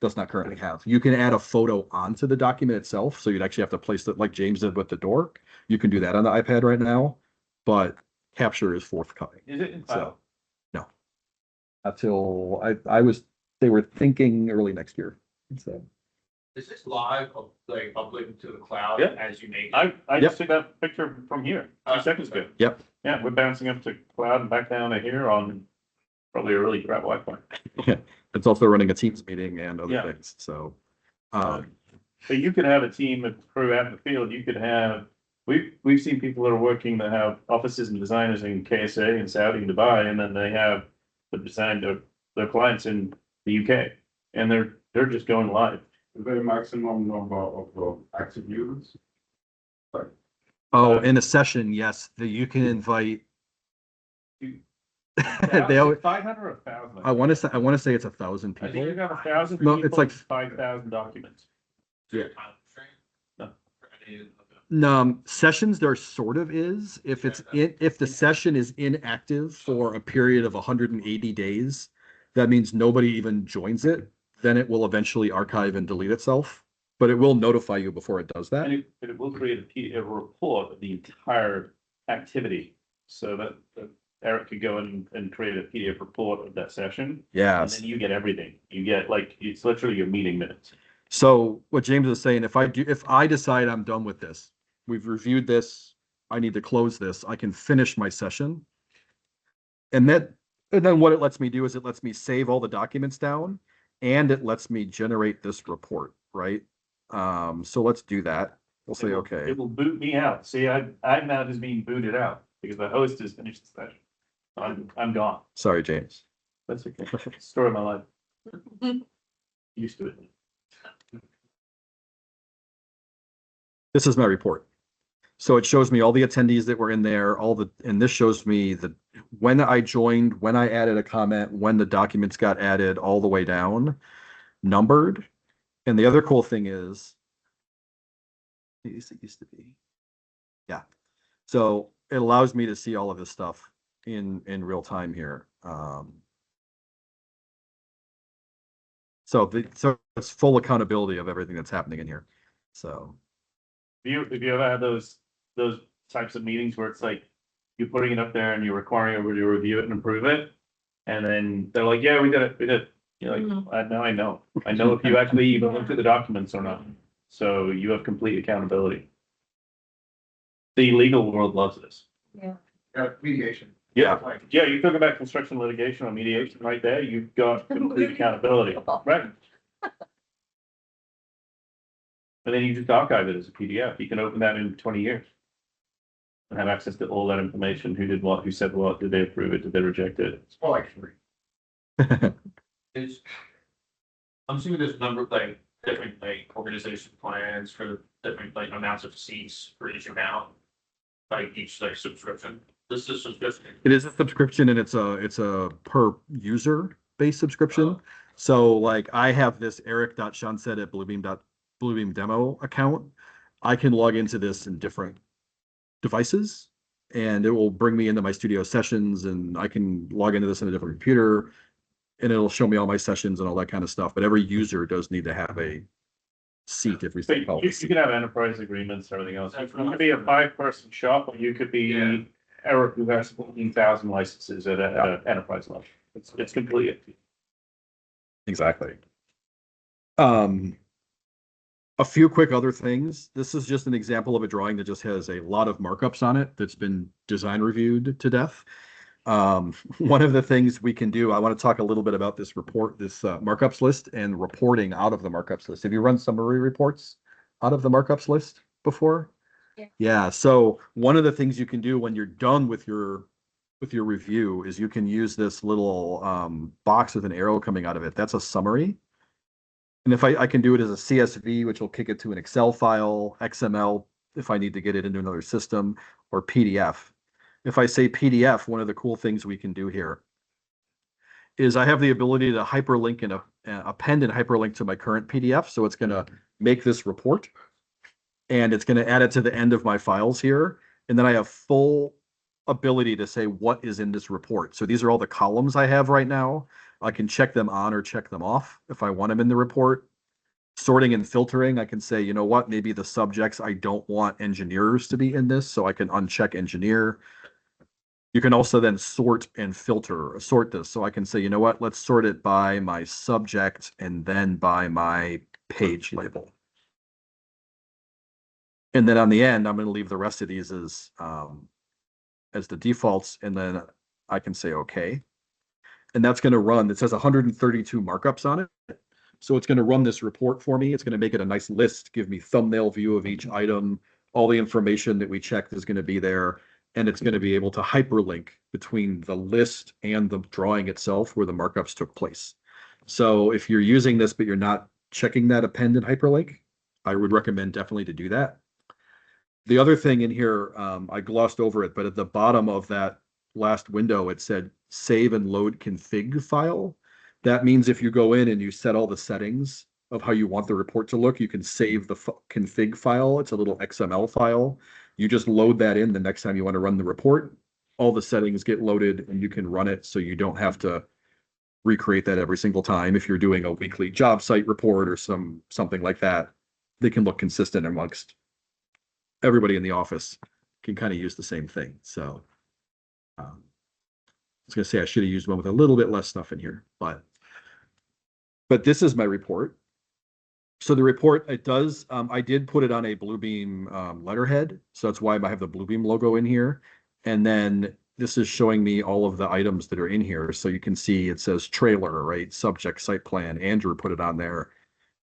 does not currently have. You can add a photo onto the document itself, so you'd actually have to place it like James did with the door. You can do that on the iPad right now, but capture is forthcoming. is it in So file? no, until they were thinking early next year. So Is this live, like uploaded to the cloud Yeah. as you make? I just took that picture from here 2 seconds ago. Yep. Yeah, we're bouncing up to cloud and back down to here on probably a really crap Wi-Fi. it's also running a Teams meeting and other Yeah. things. So But you could have a team of crew out in the field. You could have, we've seen people that are working that have offices and designers in KSA and Saudi and Dubai, and then they have the design, their clients in the UK. And they're They're just going live. Is there a maximum number of active users? Oh, in a session, yes, that you can invite. They always, 500 or 1,000? I want to say it's 1,000 I think people. you got 1,000 No, people. it's like- 5,000 documents. Yeah. No. No, sessions there sort of is. If the session is inactive for a period of 180 days, that means nobody even joins it. Then it will eventually archive and delete itself, but it will notify you before it does that. And it will create a report of the entire activity, so that Eric could go in and create a PDF report of that session. And Yes. then you get everything. You get like, it's literally your meeting minutes. So what James is saying, if I decide I'm done with this, we've reviewed this, I need to close this, I can finish my session. And then what it lets me do is it lets me save all the documents down and it lets me generate this report, right? So let's do that. We'll say, okay. It will boot me out. See, I'm now just being booted out because the host has finished the session. I'm gone. Sorry, James. That's okay. Story of my life. Used to it. This is my report. So it shows me all the attendees that were in there, and this shows me when I joined, when I added a comment, when the documents got added, all the way down, numbered. And the other cool thing is, it used to be. Yeah. So it allows me to see all of this stuff in real time here. So it's full accountability of everything that's happening in here. So. If you ever had those types of meetings where it's like you're putting it up there and you're requiring everybody to review it and approve it, and then they're like, "Yeah, we did it." You're like, "Now I know if you actually even looked at the documents or not." So you have complete accountability. The legal world loves this. Yeah. Mediation. Yeah, you talk about construction litigation or mediation right there. You've got complete accountability, right? And then you just archive it as a PDF. You can open that in 20 years. And have access to all that information, who did what, who said what, did they approve it, did they reject it? It's more like 3. I'm assuming there's a number of like different like organization plans for different like amounts of seats for each account. Like each like subscription. This is subscription. It is a subscription and it's a per user based subscription. Oh. So like I have this eric.shansett at BlueBeam demo account. I can log into this in different devices and it will bring me into my studio sessions and I can log into this on a different computer and it'll show me all my sessions and all that kind of stuff. But every user does need to have a seat if we So say you can have enterprise agreements, everything else. You could be a 5-person shop, or you could be Eric who has 14,000 licenses at an enterprise level. It's completely up to you. Exactly. A few quick other things. This is just an example of a drawing that just has a lot of markups on it that's been design reviewed to death. One of the things we can do, I want to talk a little bit about this report, this markups list and reporting out of the markups list. Have you run summary reports out of the markups list before? Yeah. Yeah. So one of the things you can do when you're done with your review is you can use this little box with an arrow coming out of it. That's a summary. And if I can do it as a CSV, which will kick it to an Excel file, XML, if I need to get it into another system, or PDF. If I say PDF, one of the cool things we can do here is I have the ability to hyperlink and append and hyperlink to my current PDF. So it's going to make this report and it's going to add it to the end of my files here. And then I have full ability to say what is in this report. So these are all the columns I have right now. I can check them on or check them off if I want them in the report. Sorting and filtering, I can say, you know what, maybe the subjects I don't want engineers to be in this, so I can uncheck engineer. You can also then sort and sort this. So I can say, you know what, let's sort it by my subject and then by my page label. And then on the end, I'm going to leave the rest of these as the defaults, and then I can say okay. And that's going to run, it says 132 markups on it. So it's going to run this report for me. It's going to make it a nice list, give me thumbnail view of each item. All the information that we checked is going to be there. And it's going to be able to hyperlink between the list and the drawing itself where the markups took place. So if you're using this, but you're not checking that append and hyperlink, I would recommend definitely to do that. The other thing in here, I glossed over it, but at the bottom of that last window, it said save and load config file. That means if you go in and you set all the settings of how you want the report to look, you can save the config file. It's a little XML file. You just load that in the next time you want to run the report. All the settings get loaded and you can run it so you don't have to recreate that every single time. If you're doing a weekly job site report or something like that, they can look consistent amongst everybody in the office can kind of use the same thing. So I was going to say I should have used one with a little bit less stuff in here, but this is my report. So the report, it does, I did put it on a BlueBeam letterhead. So that's why I have the BlueBeam logo in here. And then this is showing me all of the items that are in here. So you can see it says trailer, right? Subject, site plan. Andrew put it on there.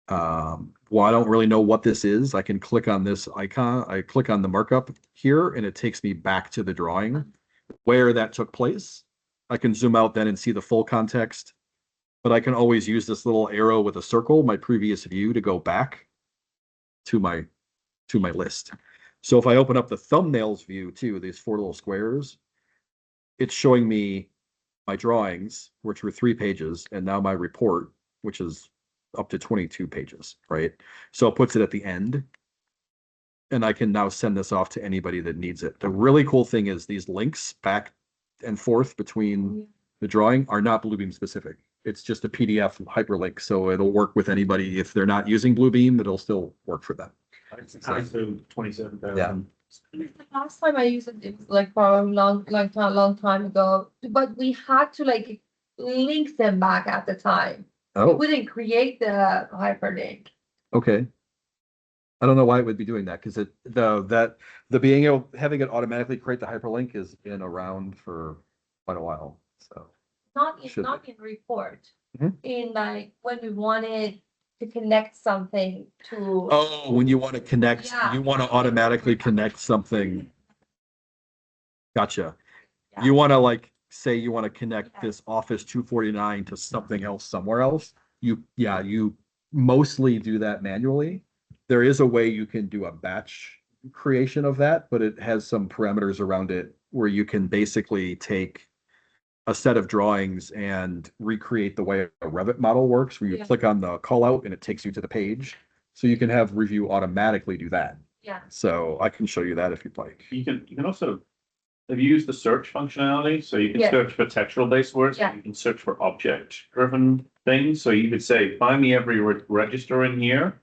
Well, I don't really know what this is. I can click on this icon. I click on the markup here and it takes me back to the drawing where that took place. I can zoom out then and see the full context, but I can always use this little arrow with a circle, my previous view, to go back to my list. So if I open up the thumbnails view too, these 4 little squares, it's showing me my drawings, which were 3 pages, and now my report, which is up to 22 pages, right? So it puts it at the end. And I can now send this off to anybody that needs it. The really cool thing is these links back and forth between the drawing are not BlueBeam specific. It's just a PDF hyperlink. So it'll work with anybody. If they're not using BlueBeam, it'll still work for them. ISO 27,000. Yeah. The last time I used it was like for a long time ago, but we had to like link them back at the time. We Oh, wouldn't create the hyperlink. okay. I don't know why it would be doing that because having it automatically create the hyperlink has been around for quite a while. So Should Not in report. Mhm. In like when we wanted to connect something to. oh, when you want to connect, Yeah. you want to automatically connect something. Gotcha. Yeah. You want to like say you want to connect Yeah. this Office 249 to something else somewhere else. You mostly do that manually. There is a way you can do a batch creation of that, but it has some parameters around it where you can basically take a set of drawings and recreate the way a Revit model works, where you Yeah. click on the call out and it takes you to the page. So you can have review automatically do that. Yeah. So I can show you that if you'd like. You can also, have you used the search functionality? So you can Yeah. search for textual based words. Yeah. You can search for object driven things. So you could say, find me every register in here.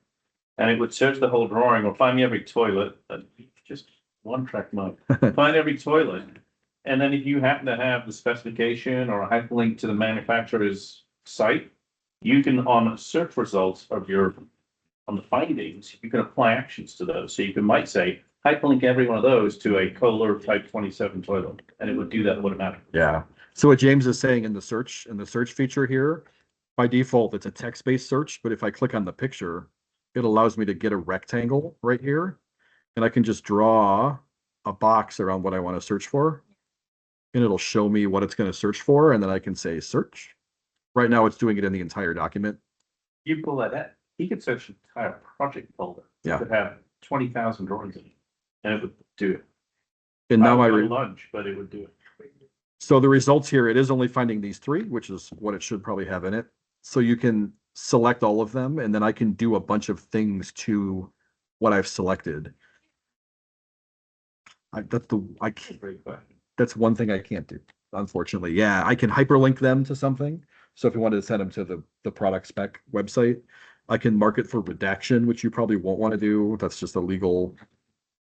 And it would search the whole drawing, or find me every toilet, just one track mind. Find every toilet. And then if you happen to have the specification or a hyperlink to the manufacturer's site, you can, on search results on the findings, you can apply actions to those. So you might say, hyperlink every one of those to a Kohler type 27 toilet, and it would do that automatically. Yeah. So what James is saying in the search feature here, by default, it's a text-based search, but if I click on the picture, it allows me to get a rectangle right here, and I can just draw a box around what I want to search for, and it'll show me what it's going to search for, and then I can say search. Right now, it's doing it in the entire document. You pull that out, he could search an entire project folder. Yeah. It could have 20,000 drawings in it, and it would do it. And now I would lunch, but it would do it. So the results here, it is only finding these 3, which is what it should probably have in it. So you can select all of them, and then I can do a bunch of things to what I've selected. That's one thing I can't do, unfortunately. Yeah, I can hyperlink them to something. So if you wanted to send them to the product spec website, I can mark it for redaction, which you probably won't want to do. That's just illegal,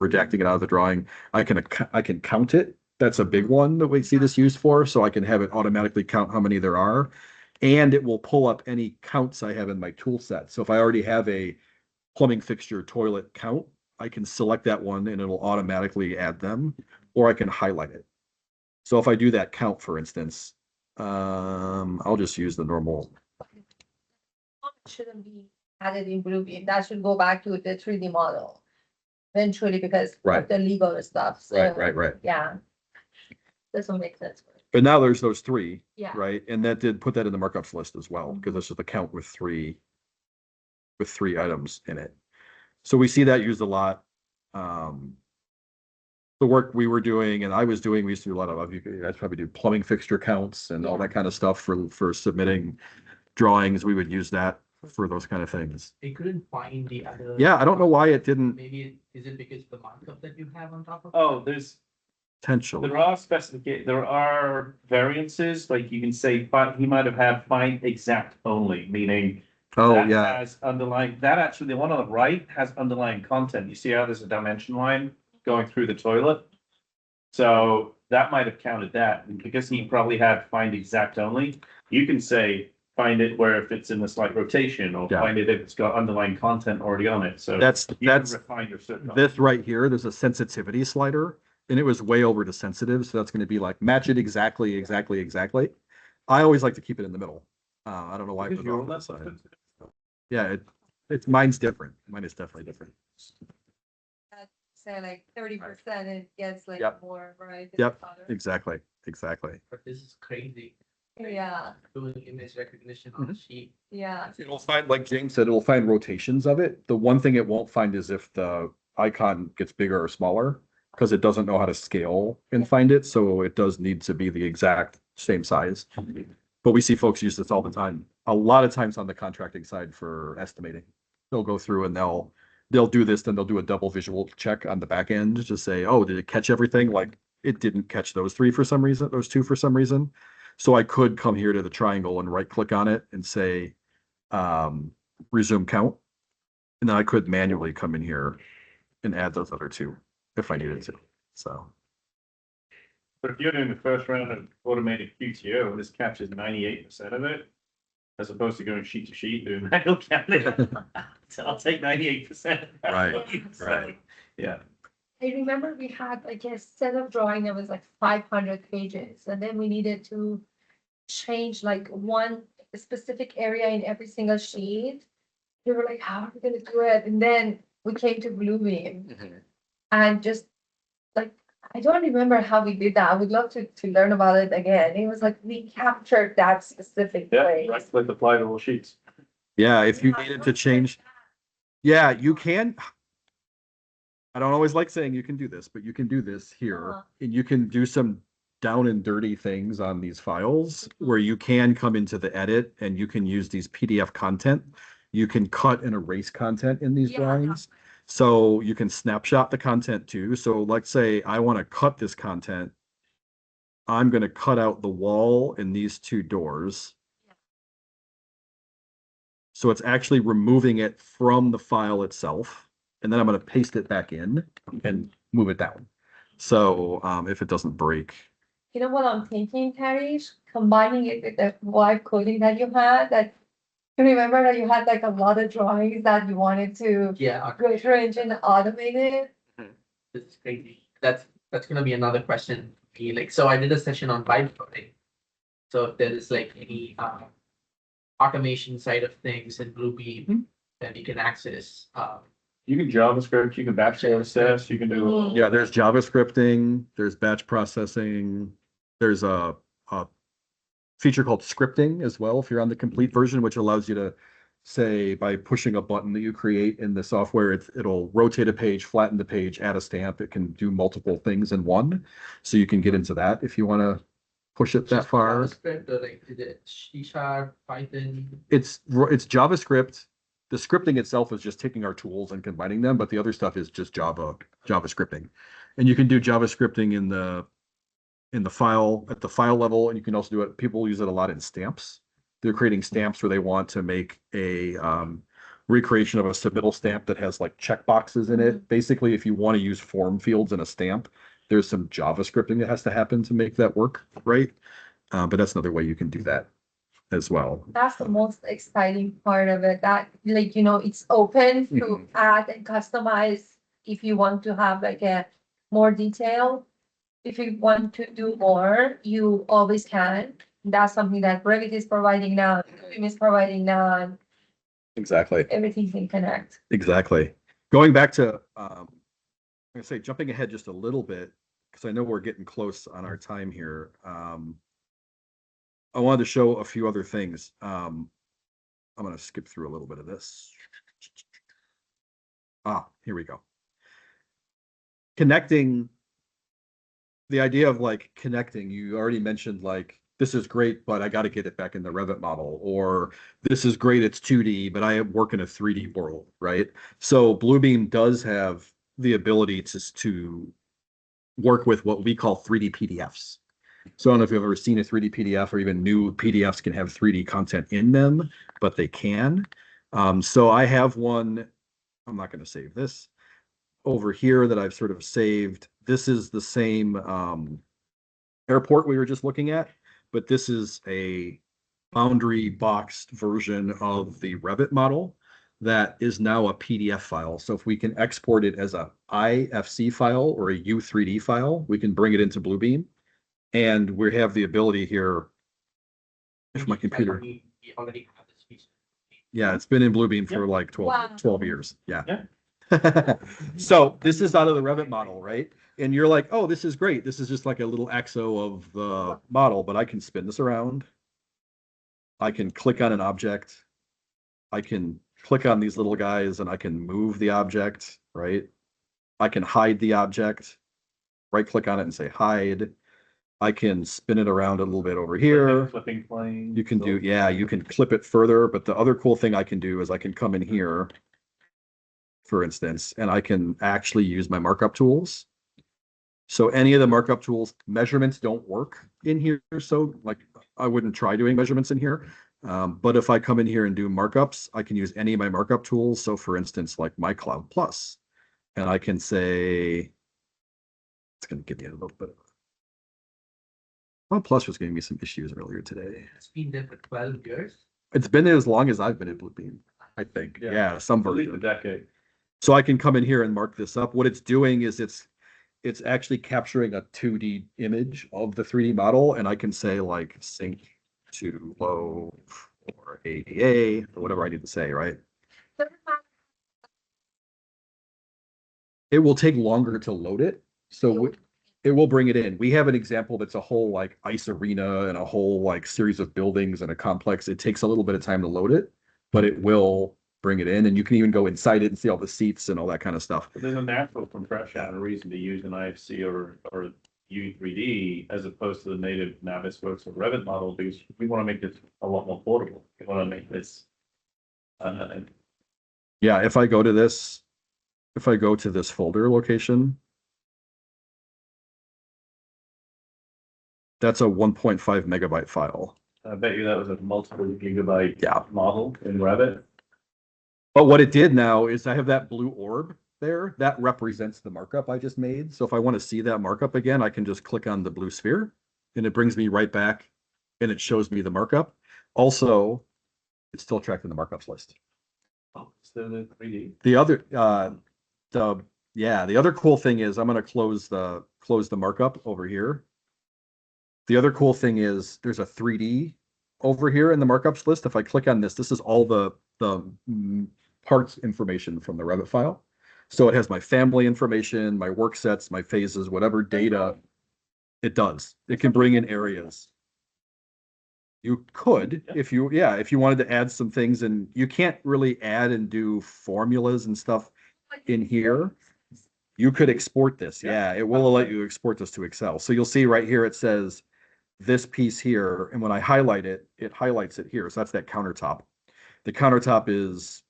redacting it out of the drawing. I can count it. That's a big one that we see this used for. So I can have it automatically count how many there are. And it will pull up any counts I have in my tool set. So if I already have a plumbing fixture toilet count, I can select that one and it'll automatically add them, or I can highlight it. So if I do that count, for instance, I'll just use the normal. Shouldn't be added in BlueBeam. That should go back to the 3D model eventually because Right. of the legal stuff. So, Right. yeah. Doesn't make sense. But now there's those three, Yeah. right? And that did put that in the markups list as well, because this is the count with three items in it. So we see that used a lot. The work we were doing and I was doing, we used to do a lot of, you guys probably do plumbing fixture counts and all that kind of stuff for submitting drawings. We would use that for those kind of things. I couldn't find the other. Yeah, I don't know why it didn't Maybe, is it because the markup that you have on top of? Oh, there's, potentially. there are there are variances, like you can say, he might have had find exact only, meaning. Oh, that yeah. Has underlying, that actually, the one on the right has underlying content. You see how there's a dimension line going through the toilet? So that might have counted that, and because he probably had find exact only, you can say, find it where if it's in the slight rotation, or Yeah. find it if it's got underlying content already on it, so. That's you can refine your search. this right here. There's a sensitivity slider and it was way over to sensitive. So that's going to be like match it exactly. I always like to keep it in the middle. I don't know why. I Because put it you're on that less side. sensitive. Yeah, it's mine's different. Mine is definitely different. Say like 30%, it gets like Yep. more, right? Yep. Exactly. But this is crazy. Yeah, Doing image recognition on a sheet. yeah. It'll find, like James said, it'll find rotations of it. The one thing it won't find is if the icon gets bigger or smaller, because it doesn't know how to scale and find it. So it does need to be the exact same size. But we see folks use this all the time. A lot of times on the contracting side for estimating. They'll go through and they'll do this, then they'll do a double visual check on the back end to say, oh, did it catch everything? Like it didn't catch those three for some reason, those two for some reason. So I could come here to the triangle and right click on it and say, resume count. And then I could manually come in here and add those other two if I needed to. So. But if you're doing the first round of automated QTO, this captures 98% of it, as opposed to going sheet to sheet doing manual counting. So I'll take 98%. Right, So, right. Yeah. I remember we had like a set of drawing that was like 500 pages, and then we needed to change like one specific area in every single sheet. We were like, how are we gonna do it? And then we came to BlueBeam and just like, I don't remember how we did that. I would love to learn about it again. It was like we captured that specific Yeah, way. right click apply to all sheets. Yeah, if you needed to change, yeah, you can. I don't always like saying you can do this, but you can do this here. Uh-huh. And you can do some down and dirty things on these files where you can come into the edit and you can use these PDF content. You can cut and erase content in these Yeah. drawings. So you can snapshot the content too. So let's say I want to cut this content. I'm going to cut out the wall and these two doors. So it's actually removing it from the file itself. And then I'm going to paste it back in and move it down. So if it doesn't break. You know what I'm thinking, Harish? Combining it with the vibe coding that you had, that you remember that you had like a lot of drawings that you wanted to Yeah, go through and automate it. this is crazy. That's gonna be another question. Like, so I did a session on vibe coding. So if there is like any automation side of things in BlueBeam that you can access. You can JavaScript, you can batch process, you can do. Yeah, there's JavaScripting, there's batch processing, there's a feature called scripting as well, if you're on the complete version, which allows you to say by pushing a button that you create in the software, it'll rotate a page, flatten the page, add a stamp. It can do multiple things in one. So you can get into that if you want to push it that far. JavaScript or like is it C#, Python? It's JavaScript. The scripting itself is just taking our tools and combining them, but the other stuff is just JavaScripting. And you can do JavaScripting in the file at the file level, and you can also do it. People use it a lot in stamps. They're creating stamps where they want to make a recreation of a submittal stamp that has like check boxes in it. Basically, if you want to use form fields in a stamp, there's some JavaScripting that has to happen to make that work, right? But that's another way you can do that as well. That's the most exciting part of it, that like, it's open to add and customize if you want to have like a more detail. If you want to do more, you always can. That's something that Revit is providing now, BlueBeam is providing now, and Exactly. everything can connect. Exactly. Going back to, I'm gonna say jumping ahead just a little bit, because I know we're getting close on our time here. I wanted to show a few other things. I'm going to skip through a little bit of this. Here we go. Connecting, the idea of like connecting, you already mentioned like, this is great, but I got to get it back in the Revit model, or this is great, it's 2D, but I work in a 3D world, right? So BlueBeam does have the ability to work with what we call 3D PDFs. So I don't know if you've ever seen a 3D PDF, or even new PDFs can have 3D content in them, but they can. So I have one, I'm not going to save this, over here that I've sort of saved. This is the same airport we were just looking at, but this is a boundary boxed version of the Revit model that is now a PDF file. So if we can export it as a IFC file or a U3D file, we can bring it into BlueBeam. And we have the ability here, if my computer. We already have this feature. Yeah, it's been in BlueBeam for like 12, Wow. 12 years. Yeah. Yeah. So this is out of the Revit model, right? And you're like, oh, this is great. This is just like a little exo of the model, but I can spin this around. I can click on an object. I can click on these little guys and I can move the object, right? I can hide the object, right click on it and say hide. I can spin it around a little bit over here. Flipping plane. You can do, yeah, you can clip it further, but the other cool thing I can do is I can come in here, for instance, and I can actually use my markup tools. So any of the markup tools, measurements don't work in here. So like I wouldn't try doing measurements in here. But if I come in here and do markups, I can use any of my markup tools. So for instance, like my Cloud Plus, and I can say, it's going to give me a little bit of Cloud Plus was giving me some issues earlier today. It's been there for 12 years. It's been as long as I've been at BlueBeam, I think. Yeah. Yeah, some At least a version. decade. So I can come in here and mark this up. What it's doing is it's actually capturing a 2D image of the 3D model, and I can say like sync to low or ADA or whatever I need to say, right? It will take longer to load it. So it will bring it in. We have an example that's a whole like ice arena and a whole like series of buildings and a complex. It takes a little bit of time to load it, but it will bring it in, and you can even go inside it and see all the seats and all that kind of stuff. But there's a natural compression and a reason to use an IFC or U3D as opposed to the native Navisworks or Revit model, because we want to make this a lot more portable. We want to make this. Yeah, if I go to this folder location, that's a 1.5 megabyte file. I bet you that was a multiple gigabyte Yeah. model in Revit. But what it did now is I have that blue orb there. That represents the markup I just made. So if I want to see that markup again, I can just click on the blue sphere and it brings me right back and it shows me the markup. Also, it's still tracked in the markups list. Oh, still in 3D. The other, the other cool thing is I'm going to close the markup over here. The other cool thing is there's a 3D over here in the markups list. If I click on this, this is all the parts information from the Revit file. So it has my family information, my work sets, my phases, whatever data it does. It can bring in areas. You could, if you wanted to add some things, and you can't really add and do formulas and stuff in here. You could export this. Yeah, it will let you export this to Excel. So you'll see right here, it says this piece here. And when I highlight it, it highlights it here. So that's that countertop. The countertop is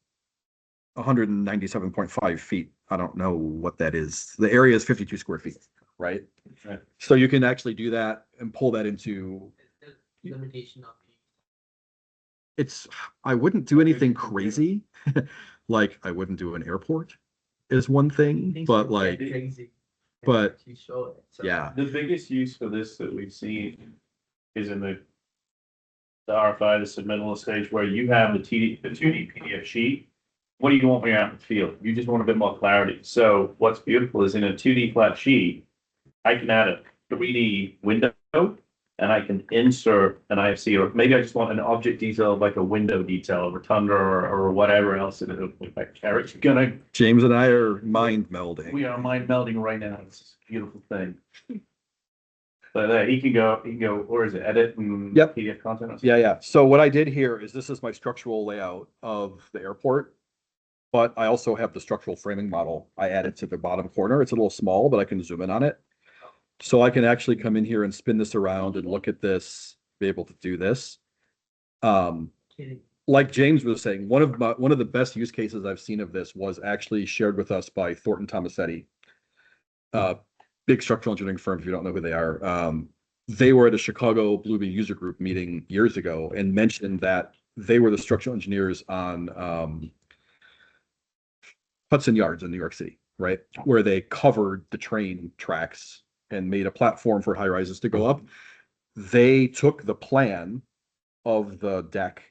197.5 feet. I don't know what that is. The area is 52 square feet, right? Right. So you can actually do that and pull that into, Limitation of I wouldn't do anything crazy. Like I wouldn't do an airport is one thing, but like, crazy. but You show it. So yeah, The biggest use for this that we've seen is in the RFI, the submittal stage, where you have the 2D PDF sheet. What do you want when you're out in the field? You just want a bit more clarity. So what's beautiful is in a 2D flat sheet, I can add a 3D window and I can insert an IFC, or maybe I just want an object detail, like a window detail, a rotunda or whatever else. And it'll look like Eric's gonna, James and I are mind melding. we are mind melding right now. It's a beautiful thing. But he can go, or is it edit and Yep. PDF content? or Yeah, yeah. So what I did here is this is my structural layout of the airport. But I also have the structural framing model. I added to the bottom corner. It's a little small, but I can zoom in on it. So I can actually come in here and spin this around and look at this, be able to do this. Like James was saying, one of the best use cases I've seen of this was actually shared with us by Thornton Tomasetti. Big structural engineering firm, if you don't know who they are. They were at a Chicago BlueBeam user group meeting years ago and mentioned that they were the structural engineers on Hudson Yards in New York City, right? Where they covered the train tracks and made a platform for high rises to go up. They took the plan of the deck,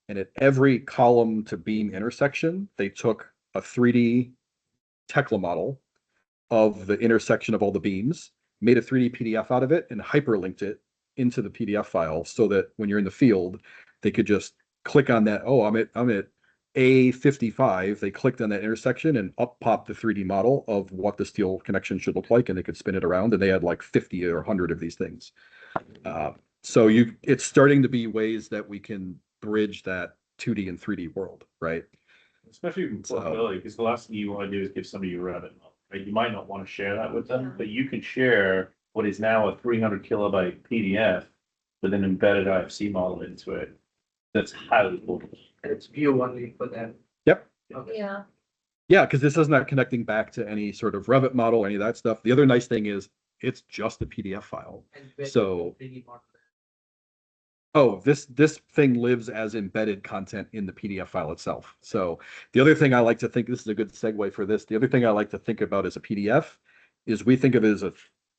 and at every column to beam intersection, they took a 3D Tekla model of the intersection of all the beams, made a 3D PDF out of it, and hyperlinked it into the PDF file so that when you're in the field, they could just click on that. Oh, I'm at A55. They clicked on that intersection and up popped the 3D model of what the steel connection should look like, and they could spin it around. And they had like 50 or 100 of these things. So it's starting to be ways that we can bridge that 2D and 3D world, right? Especially with portability, because the last thing you want to do is give somebody your Revit model, right? You might not want to share that with them, but you can share what is now a 300 kilobyte PDF with an embedded IFC model into it. That's highly portable. It's view only for them. Yep. Yeah. Yeah, because this is not connecting back to any sort of Revit model, any of that stuff. The other nice thing is it's just a PDF file. So, oh, this thing lives as embedded content in the PDF file itself. So the other thing I like to think, this is a good segue for this. The other thing I like to think about as a PDF is we think of it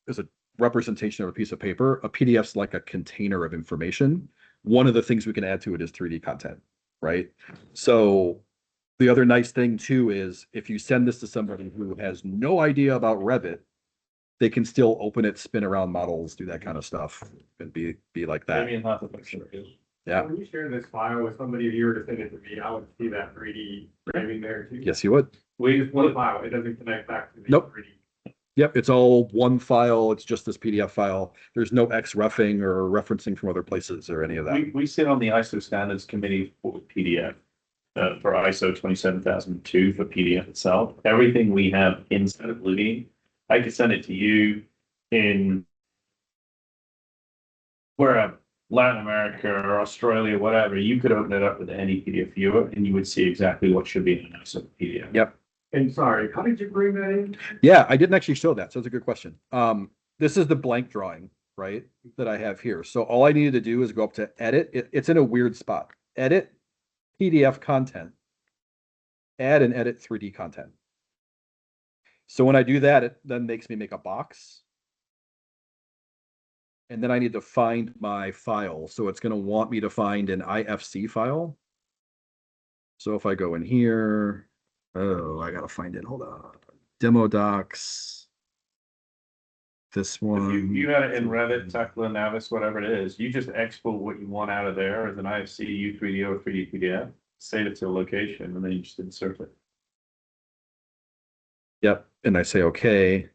as a representation of a piece of paper. A PDF's like a container of information. One of the things we can add to it is 3D content, right? So the other nice thing too is if you send this to somebody who has no idea about Revit, they can still open it, spin around models, do that kind of stuff, and be like that. Maybe in half of it. Yeah. When you share this file with somebody, if you were to send it to me, I would see that 3D framing there too. Yes, you would. Just one file, it doesn't connect back to the Nope. 3D. Yep, it's all one file. It's just this PDF file. There's no XRefing or referencing from other places or any of that. We sit on the ISO standards committee for PDF, for ISO 27002 for PDF itself. Everything we have inside of BlueBeam, I could send it to you in wherever, Latin America or Australia, whatever. You could open it up with any PDF viewer and you would see exactly what should be in an ISO PDF. Yep. And sorry, how did you bring that in? Yeah, I didn't actually show that, so it's a good question. This is the blank drawing, right, that I have here. So all I needed to do is go up to edit. It's in a weird spot. Edit PDF content. Add and edit 3D content. So when I do that, it then makes me make a box. And then I need to find my file. So it's going to want me to find an IFC file. So if I go in here, oh, I got to find it. Hold on. Demo docs. This one. You had it in Revit, Tekla, Navis, whatever it is. You just export what you want out of there as an IFC, U3D, or 3D PDF, save it to a location, and then you just insert it. Yep. And I say, okay.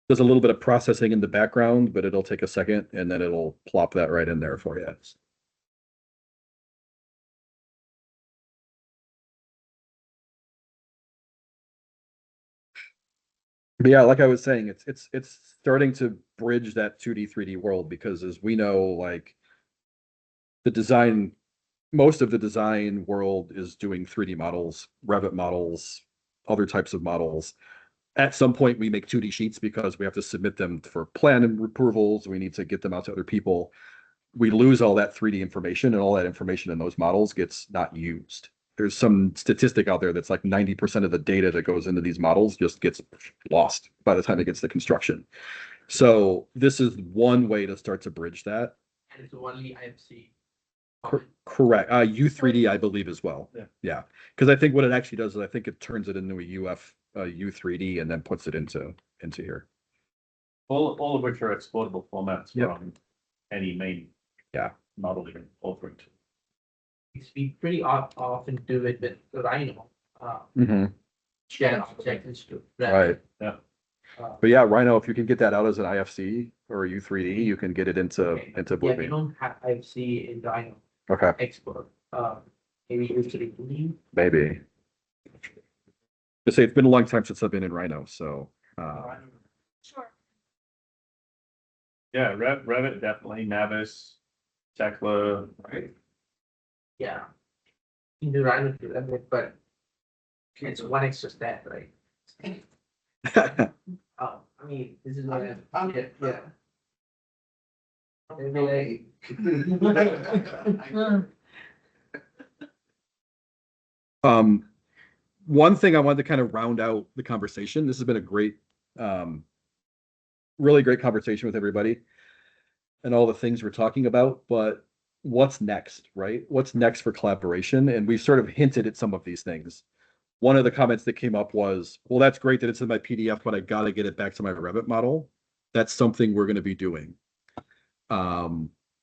Does a little bit of processing in the background, but it'll take a second and then it'll plop that right in there for you. But yeah, like I was saying, it's starting to bridge that 2D, 3D world because as we know, like the design, most of the design world is doing 3D models, Revit models, other types of models. At some point, we make 2D sheets because we have to submit them for plan and approvals. We need to get them out to other people. We lose all that 3D information, and all that information in those models gets not used. There's some statistic out there that's like 90% of the data that goes into these models just gets lost by the time it gets to construction. So this is one way to start to bridge that. And it's only IFC. Correct. U3D, I believe, as well. Yeah. Yeah. Because I think what it actually does is I think it turns it into a U3D and then puts it into here. All of which are exportable formats Yep. from any main. Yeah. Modeling offering. We pretty often do it with Rhino, Mhm. share objects to. Right. Yeah. But yeah, Rhino, if you can get that out as an IFC or a U3D, you can get it into Yeah, we BlueBeam. don't have IFC in Rhino Okay, export, maybe usually BlueBeam. maybe. Just say it's been a long time since I've been in Rhino, so Sure. Yeah, Revit, definitely, Navis, Tekla, right? Yeah. In the Rhino to Revit, but it's one extra step, right? I mean, this is what yeah. Maybe one thing I wanted to kind of round out the conversation. This has been a great, really great conversation with everybody and all the things we're talking about, but what's next, right? What's next for collaboration? And we've sort of hinted at some of these things. One of the comments that came up was, well, that's great that it's in my PDF, but I got to get it back to my Revit model. That's something we're going to be doing.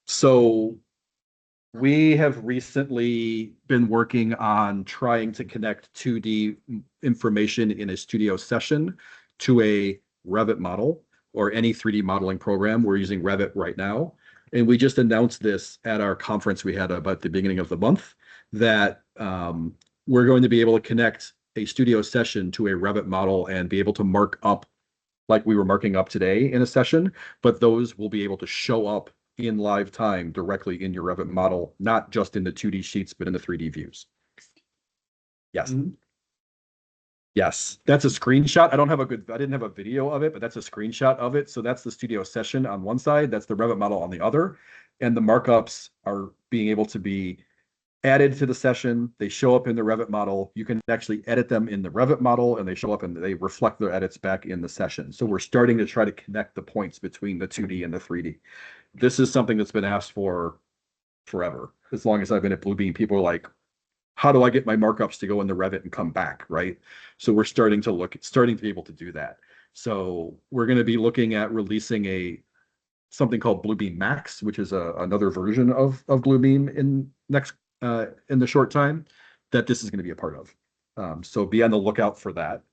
So we have recently been working on trying to connect 2D information in a studio session to a Revit model or any 3D modeling program. We're using Revit right now. And we just announced this at our conference we had about the beginning of the month that we're going to be able to connect a studio session to a Revit model and be able to mark up like we were marking up today in a session, but those will be able to show up in live time directly in your Revit model, not just in the 2D sheets, but in the 3D views. Yes. Yes, that's a screenshot. I didn't have a video of it, but that's a screenshot of it. So that's the studio session on one side, that's the Revit model on the other. And the markups are being able to be added to the session. They show up in the Revit model. You can actually edit them in the Revit model and they show up and they reflect their edits back in the session. So we're starting to try to connect the points between the 2D and the 3D. This is something that's been asked for forever. As long as I've been at BlueBeam, people are like, how do I get my markups to go in the Revit and come back, right? So we're starting to be able to do that. So we're going to be looking at releasing something called BlueBeam Max, which is another version of BlueBeam in the short time that this is going to be a part of. So be on the lookout for that.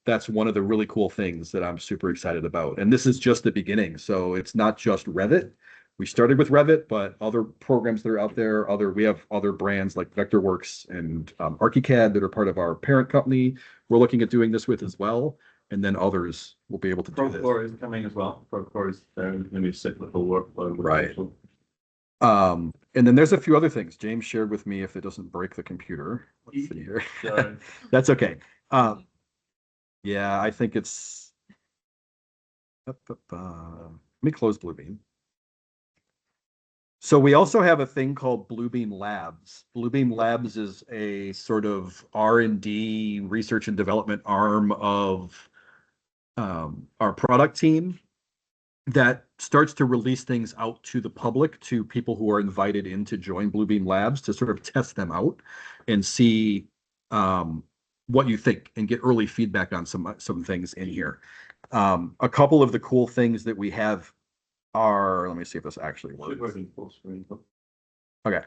That's one of the really cool things that I'm super excited about. And this is just the beginning. So it's not just Revit. We started with Revit, but other programs that are out there, we have other brands like Vectorworks and ArchiCAD that are part of our parent company. We're looking at doing this with as well. And then others will be able to do this. Procore is coming as well. Procore is going to be cyclical workflow. Right. And then there's a few other things James shared with me if it doesn't break the computer. Let's see here. That's okay. Yeah, I think it's. Let me close BlueBeam. So we also have a thing called BlueBeam Labs. BlueBeam Labs is a sort of R&D research and development arm of our product team that starts to release things out to the public, to people who are invited in to join BlueBeam Labs to sort of test them out and see what you think and get early feedback on some things in here. A couple of the cool things that we have are, let me see if this actually works. Okay.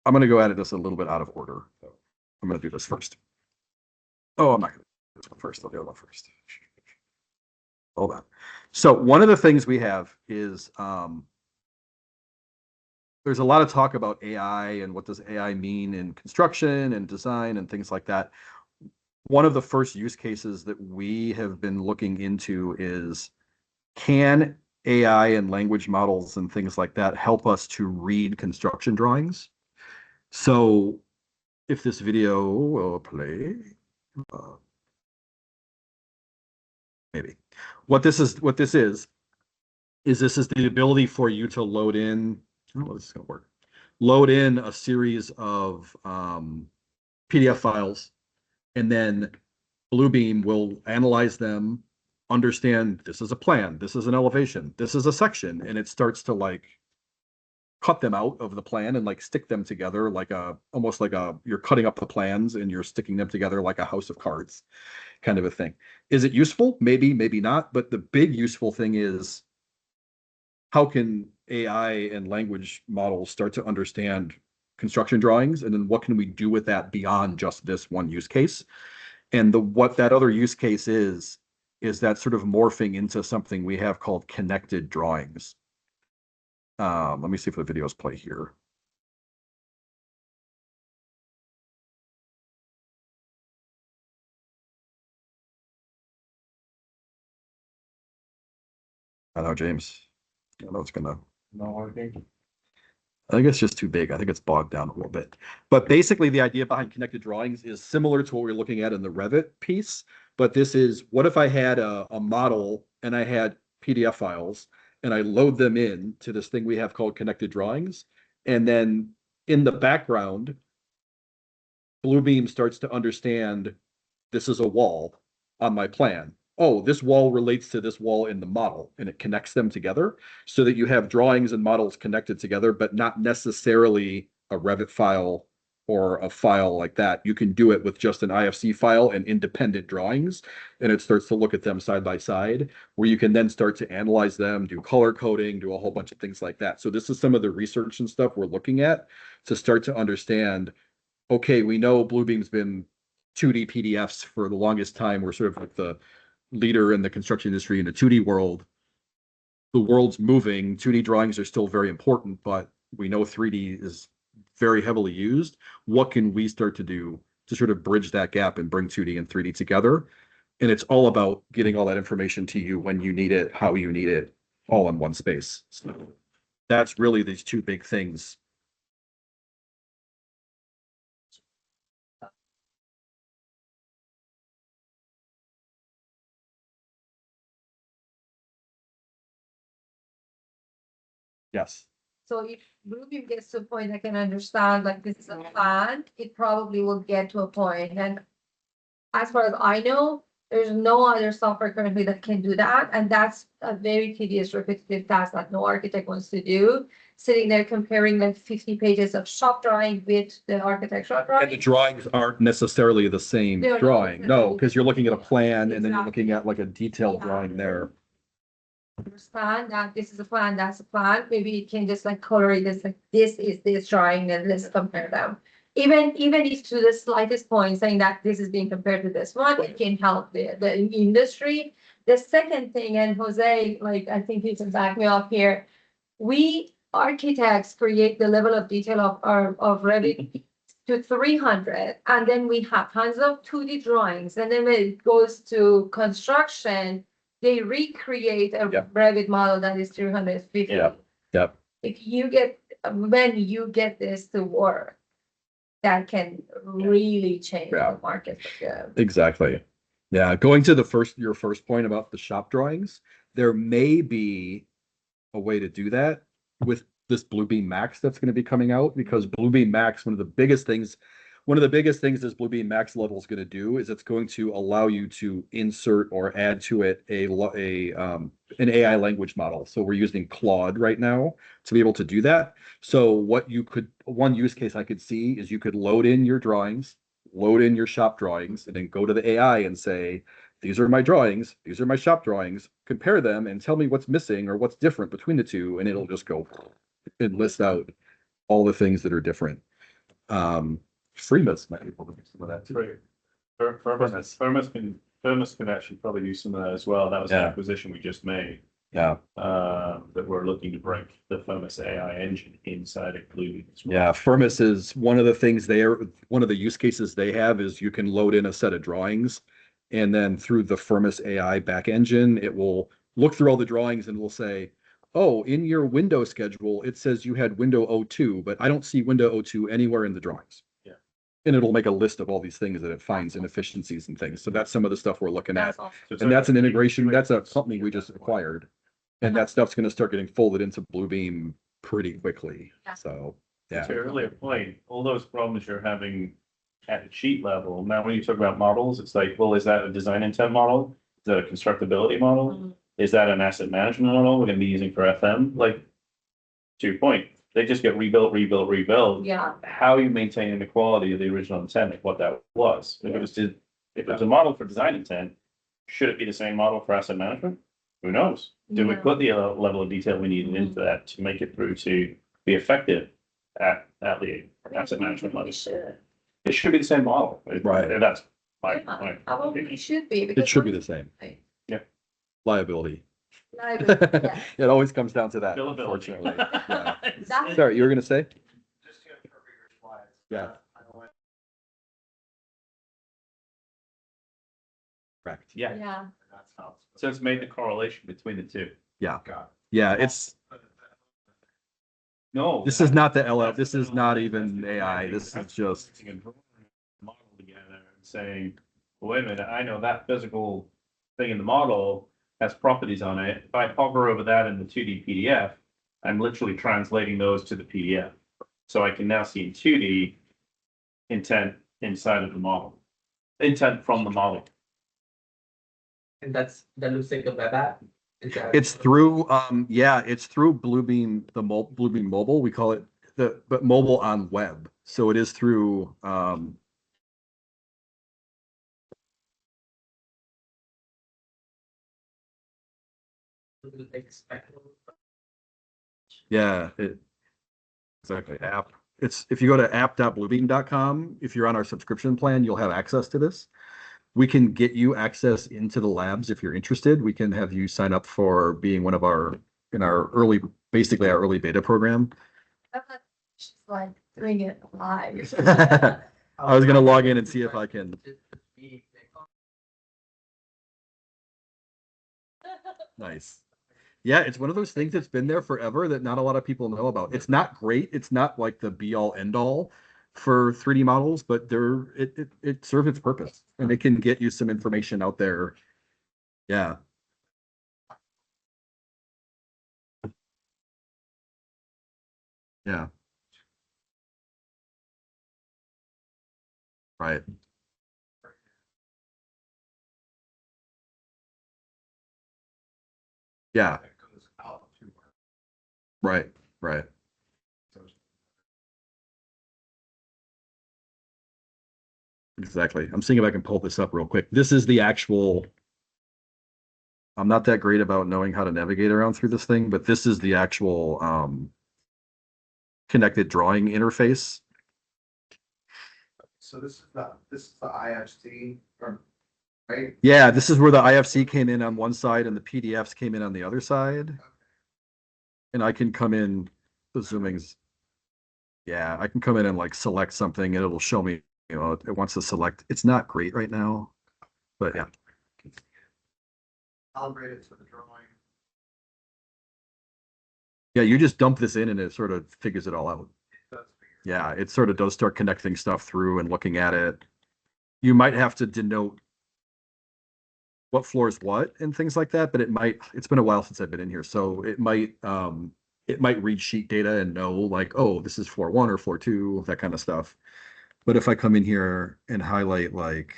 I'm going to go at this a little bit out of order. I'm going to do this first. Oh, I'm not going to do this one first. I'll do the other one first. Hold on. So one of the things we have is there's a lot of talk about AI and what does AI mean in construction and design and things like that. One of the first use cases that we have been looking into is, can AI and language models and things like that help us to read construction drawings? So if this video will play, maybe. What this is this is the ability for you to load in, I don't know if this is going to work, load in a series of PDF files, and then BlueBeam will analyze them, understand this is a plan, this is an elevation, this is a section, and it starts to like cut them out of the plan and like stick them together almost like you're cutting up the plans and you're sticking them together like a house of cards kind of a thing. Is it useful? Maybe, maybe not. But the big useful thing is how can AI and language models start to understand construction drawings? And then what can we do with that beyond just this one use case? And what that other use case is that sort of morphing into something we have called connected drawings. Let me see if the videos play here. I know, James. I know it's gonna. No, I think it's just too big. I think it's bogged down a little bit. But basically, the idea behind connected drawings is similar to what we're looking at in the Revit piece. But this is, what if I had a model and I had PDF files and I load them in to this thing we have called connected drawings. And then in the background, BlueBeam starts to understand this is a wall on my plan. Oh, this wall relates to this wall in the model, and it connects them together so that you have drawings and models connected together, but not necessarily a Revit file or a file like that. You can do it with just an IFC file and independent drawings, and it starts to look at them side by side, where you can then start to analyze them, do color coding, do a whole bunch of things like that. So this is some of the research and stuff we're looking at to start to understand, okay, we know BlueBeam's been 2D PDFs for the longest time. We're sort of like the leader in the construction industry in the 2D world. The world's moving. 2D drawings are still very important, but we know 3D is very heavily used. What can we start to do to sort of bridge that gap and bring 2D and 3D together? And it's all about getting all that information to you when you need it, how you need it, all in one space. So that's really these two big things. Yes. So if Bluebeam gets to a point I can understand, like this is a plan, it probably will get to a point. And as far as I know, there's no other software currently that can do that. And that's a very tedious, repetitive task that no architect wants to do. Sitting there comparing like 50 pages of shop drawing with the architectural drawing. And the drawings aren't necessarily the same They're not drawing. No, necessarily because you're looking at a plan and then you're Exactly. looking at like a detailed Yeah. drawing there. Understand that this is a plan, that's a plan, maybe it can just like color it as like this is this drawing and let's compare them. Even if to the slightest point saying that this is being compared to this one, it can help the industry. The second thing, and Jose, like I think you can back me up here, we architects create the level of detail of Revit to 300, and then we have tons of 2D drawings, and then when it goes to construction, they recreate a Yep. Revit model that is 350. Yep. Yep. When you get this to work, that can really change Yeah. the market. Exactly. Yeah. Going to your first point about the shop drawings, there may be a way to do that with this BlueBeam Max that's going to be coming out, because BlueBeam Max, one of the biggest things this BlueBeam Max level is going to do is it's going to allow you to insert or add to it an AI language model. So we're using Claude right now to be able to do that. So one use case I could see is you could load in your drawings, load in your shop drawings, and then go to the AI and say, these are my drawings, these are my shop drawings, compare them and tell me what's missing or what's different between the two. And it'll just go and list out all the things that are different. Freemas might be able to do some of that too. Right. Firmus can actually probably do some of that as well. That was an acquisition we just made. Yeah. That we're looking to bring the Firmus AI engine inside of Bluebeam as well. Yeah, Firmus is one of the things one of the use cases they have is you can load in a set of drawings, and then through the Firmus AI back engine, it will look through all the drawings and will say, oh, in your window schedule, it says you had window 02, but I don't see window 02 anywhere in the drawings. Yeah. And it'll make a list of all these things that it finds inefficiencies and things. So that's some of the stuff we're looking at. That's awesome. And that's an integration. That's a company we just acquired. And that stuff's going to start getting folded into Bluebeam pretty quickly. Yeah. So, yeah. To your earlier point, all those problems you're having at the sheet level, now when you talk about models, it's like, well, is that a design intent model? Is that a constructability model? Mhm. Is that an asset management model we're going to be using for FM? Like, to your point, they just get rebuilt. Yeah. How are you maintaining the quality of the original intent, like what that was? If it was a model for design intent, should it be the same model for asset management? Who knows? Do we Yeah. put the level of detail we needed into that to make it through to be effective at the asset management level? It should be the same model. Right. That's my Yeah, probably opinion. it should be. It because should be the same. Yeah. Liability. Liability, yeah. It always comes down to that, Billability. unfortunately. Yeah. Exactly. Sorry, you were gonna say? Just to interpret your slides. Yeah. I don't want- Correct. Yeah, Yeah. That's how. so it's made the correlation between the two. Got Yeah, it's, No. this is not the LL, this is not even AI, this is just, Putting a drawing model together and saying, well, wait a minute, I know that physical thing in the model has properties on it. If I hover over that in the 2D PDF, I'm literally translating those to the PDF. So I can now see in 2D intent inside of the model, intent from the model. And that looks like a web app. Is that- it's through, it's through BlueBeam, BlueBeam Mobile, we call it but mobile on web. So it is through, like spectral. yeah, exactly, app. It's, if you go to app.bluebeam.com, if you're on our subscription plan, you'll have access to this. We can get you access into the labs if you're interested. We can have you sign up for being one of our, in our early, basically our early beta program. I'm not just like doing it live. I was gonna log in and see if I can. Nice. Yeah, it's one of those things that's been there forever that not a lot of people know about. It's not great. It's not like the be all end all for 3D models, but it serves its purpose and it can get you some information out there. Yeah. Yeah. Right. Yeah. That goes out to. Right. Right. Exactly. I'm seeing if I can pull this up real quick. This is the actual. I'm not that great about knowing how to navigate around through this thing, but this is the actual connected drawing interface. So this is the IFC, right? Yeah, this is where the IFC came in on one side and the PDFs came in on the other side. And I can come in, the zoomings. Yeah, I can come in and like select something and it'll show me, it wants to select. It's not great right now, but yeah. Calibrate it to the drawing. Yeah, you just dump this in and it sort of figures it all out. That's Yeah, it sort of does start connecting stuff through and looking at it. You might have to denote what floor is what and things like that, but it's been a while since I've been in here, so it might read sheet data and know like, oh, this is floor 1 or floor 2, that kind of stuff. But if I come in here and highlight like,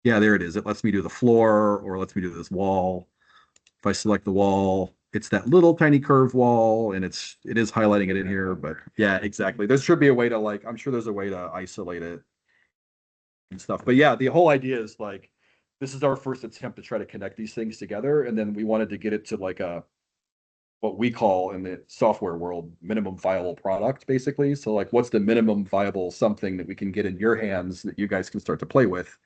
yeah, there it is. It lets me do the floor or lets me do this wall. If I select the wall, it's that little tiny curved wall and it is highlighting it in here, but yeah, exactly. There should be a way to like, I'm sure there's a way to isolate it and stuff. But yeah, the whole idea is like, this is our first attempt to try to connect these things together. And then we wanted to get it to like what we call in the software world, minimum viable product, basically. So like, what's the minimum viable something that we can get in your hands that you guys can start to play with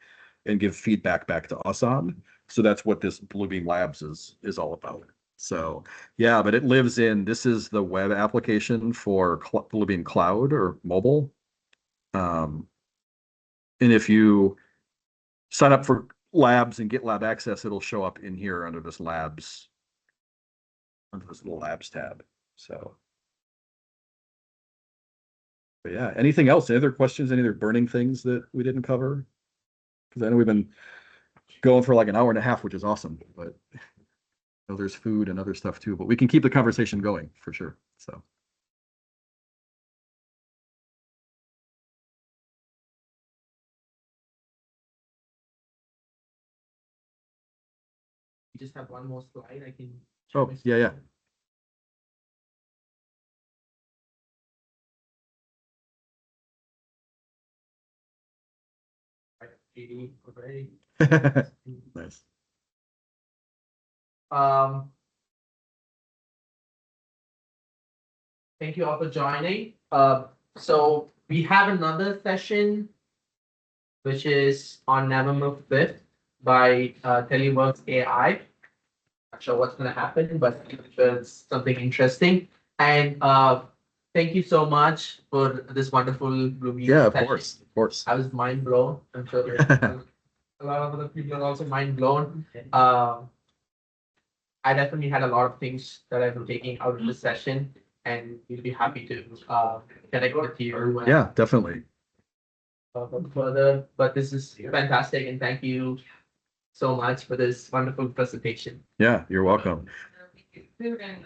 and give feedback back to us on? So that's what this BlueBeam Labs is all about. So yeah, but it lives in, this is the web application for BlueBeam Cloud or mobile. And if you sign up for labs and get lab access, it'll show up in here under this labs, under this little labs tab. So. But yeah, anything else? Any other questions? Any other burning things that we didn't cover? Because I know we've been going for like an hour and a half, which is awesome, but there's food and other stuff too, but we can keep the conversation going for sure. So. You just have one more slide I can. Oh, yeah, yeah. 80 already. Nice. Um, thank you all for joining. So we have another session, which is on November 5th by Teleworks AI. Not sure what's gonna happen, but it's something interesting. And thank you so much for this wonderful BlueBeam Yeah, of session. course, of course. I was mind blown. I'm sure a lot of other people are also mind blown. I definitely had a lot of things that I've been taking out of this session, and we'll be happy to connect with you. Yeah, definitely. Further, but this is fantastic, and thank you so much for this wonderful presentation. Yeah, you're welcome. We were gonna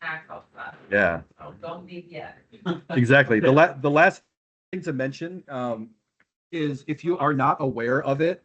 hack off that, Yeah, so don't leave yet. exactly. The last thing to mention is if you are not aware of it,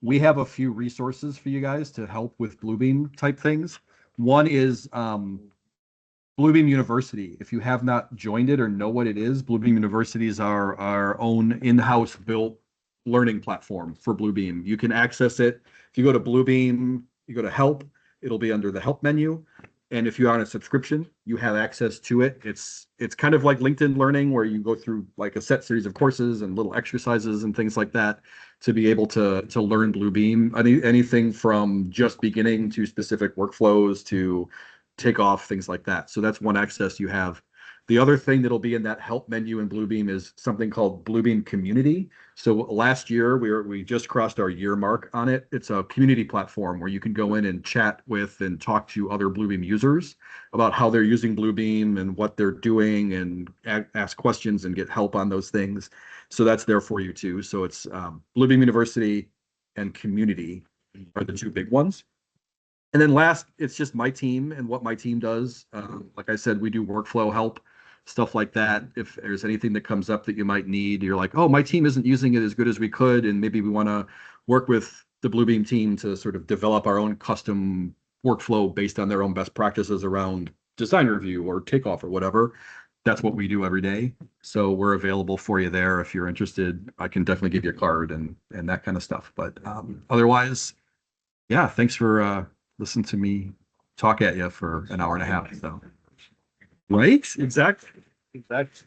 we have a few resources for you guys to help with Bluebeam type things. One is Bluebeam University. If you have not joined it or know what it is, Bluebeam University is our own in-house built learning platform for Bluebeam. You can access it. If you go to Bluebeam, you go to help, it'll be under the help menu. And if you're on a subscription, you have access to it. It's kind of like LinkedIn Learning, where you go through like a set series of courses and little exercises and things like that to be able to learn Bluebeam. Anything from just beginning to specific workflows to takeoff, things like that. So that's one access you have. The other thing that'll be in that help menu in Bluebeam is something called Bluebeam Community. So last year we just crossed our year mark on it. It's a community platform where you can go in and chat with and talk to other Bluebeam users about how they're using Bluebeam and what they're doing, and ask questions and get help on those things. So that's there for you too. So it's Bluebeam University and Community are the two big ones. And then last, it's just my team and what my team does. Like I said, we do workflow help, stuff like that. If there's anything that comes up that you might need, you're like, oh, my team isn't using it as good as we could, and maybe we want to work with the Bluebeam team to sort of develop our own custom workflow based on their own best practices around design review or takeoff or whatever. That's what we do every day. So we're available for you there if you're interested. I can definitely give you a card and that kind of stuff. But otherwise, yeah, thanks for listening to me talk at you for an hour and a half. So, right? Exactly. Exactly.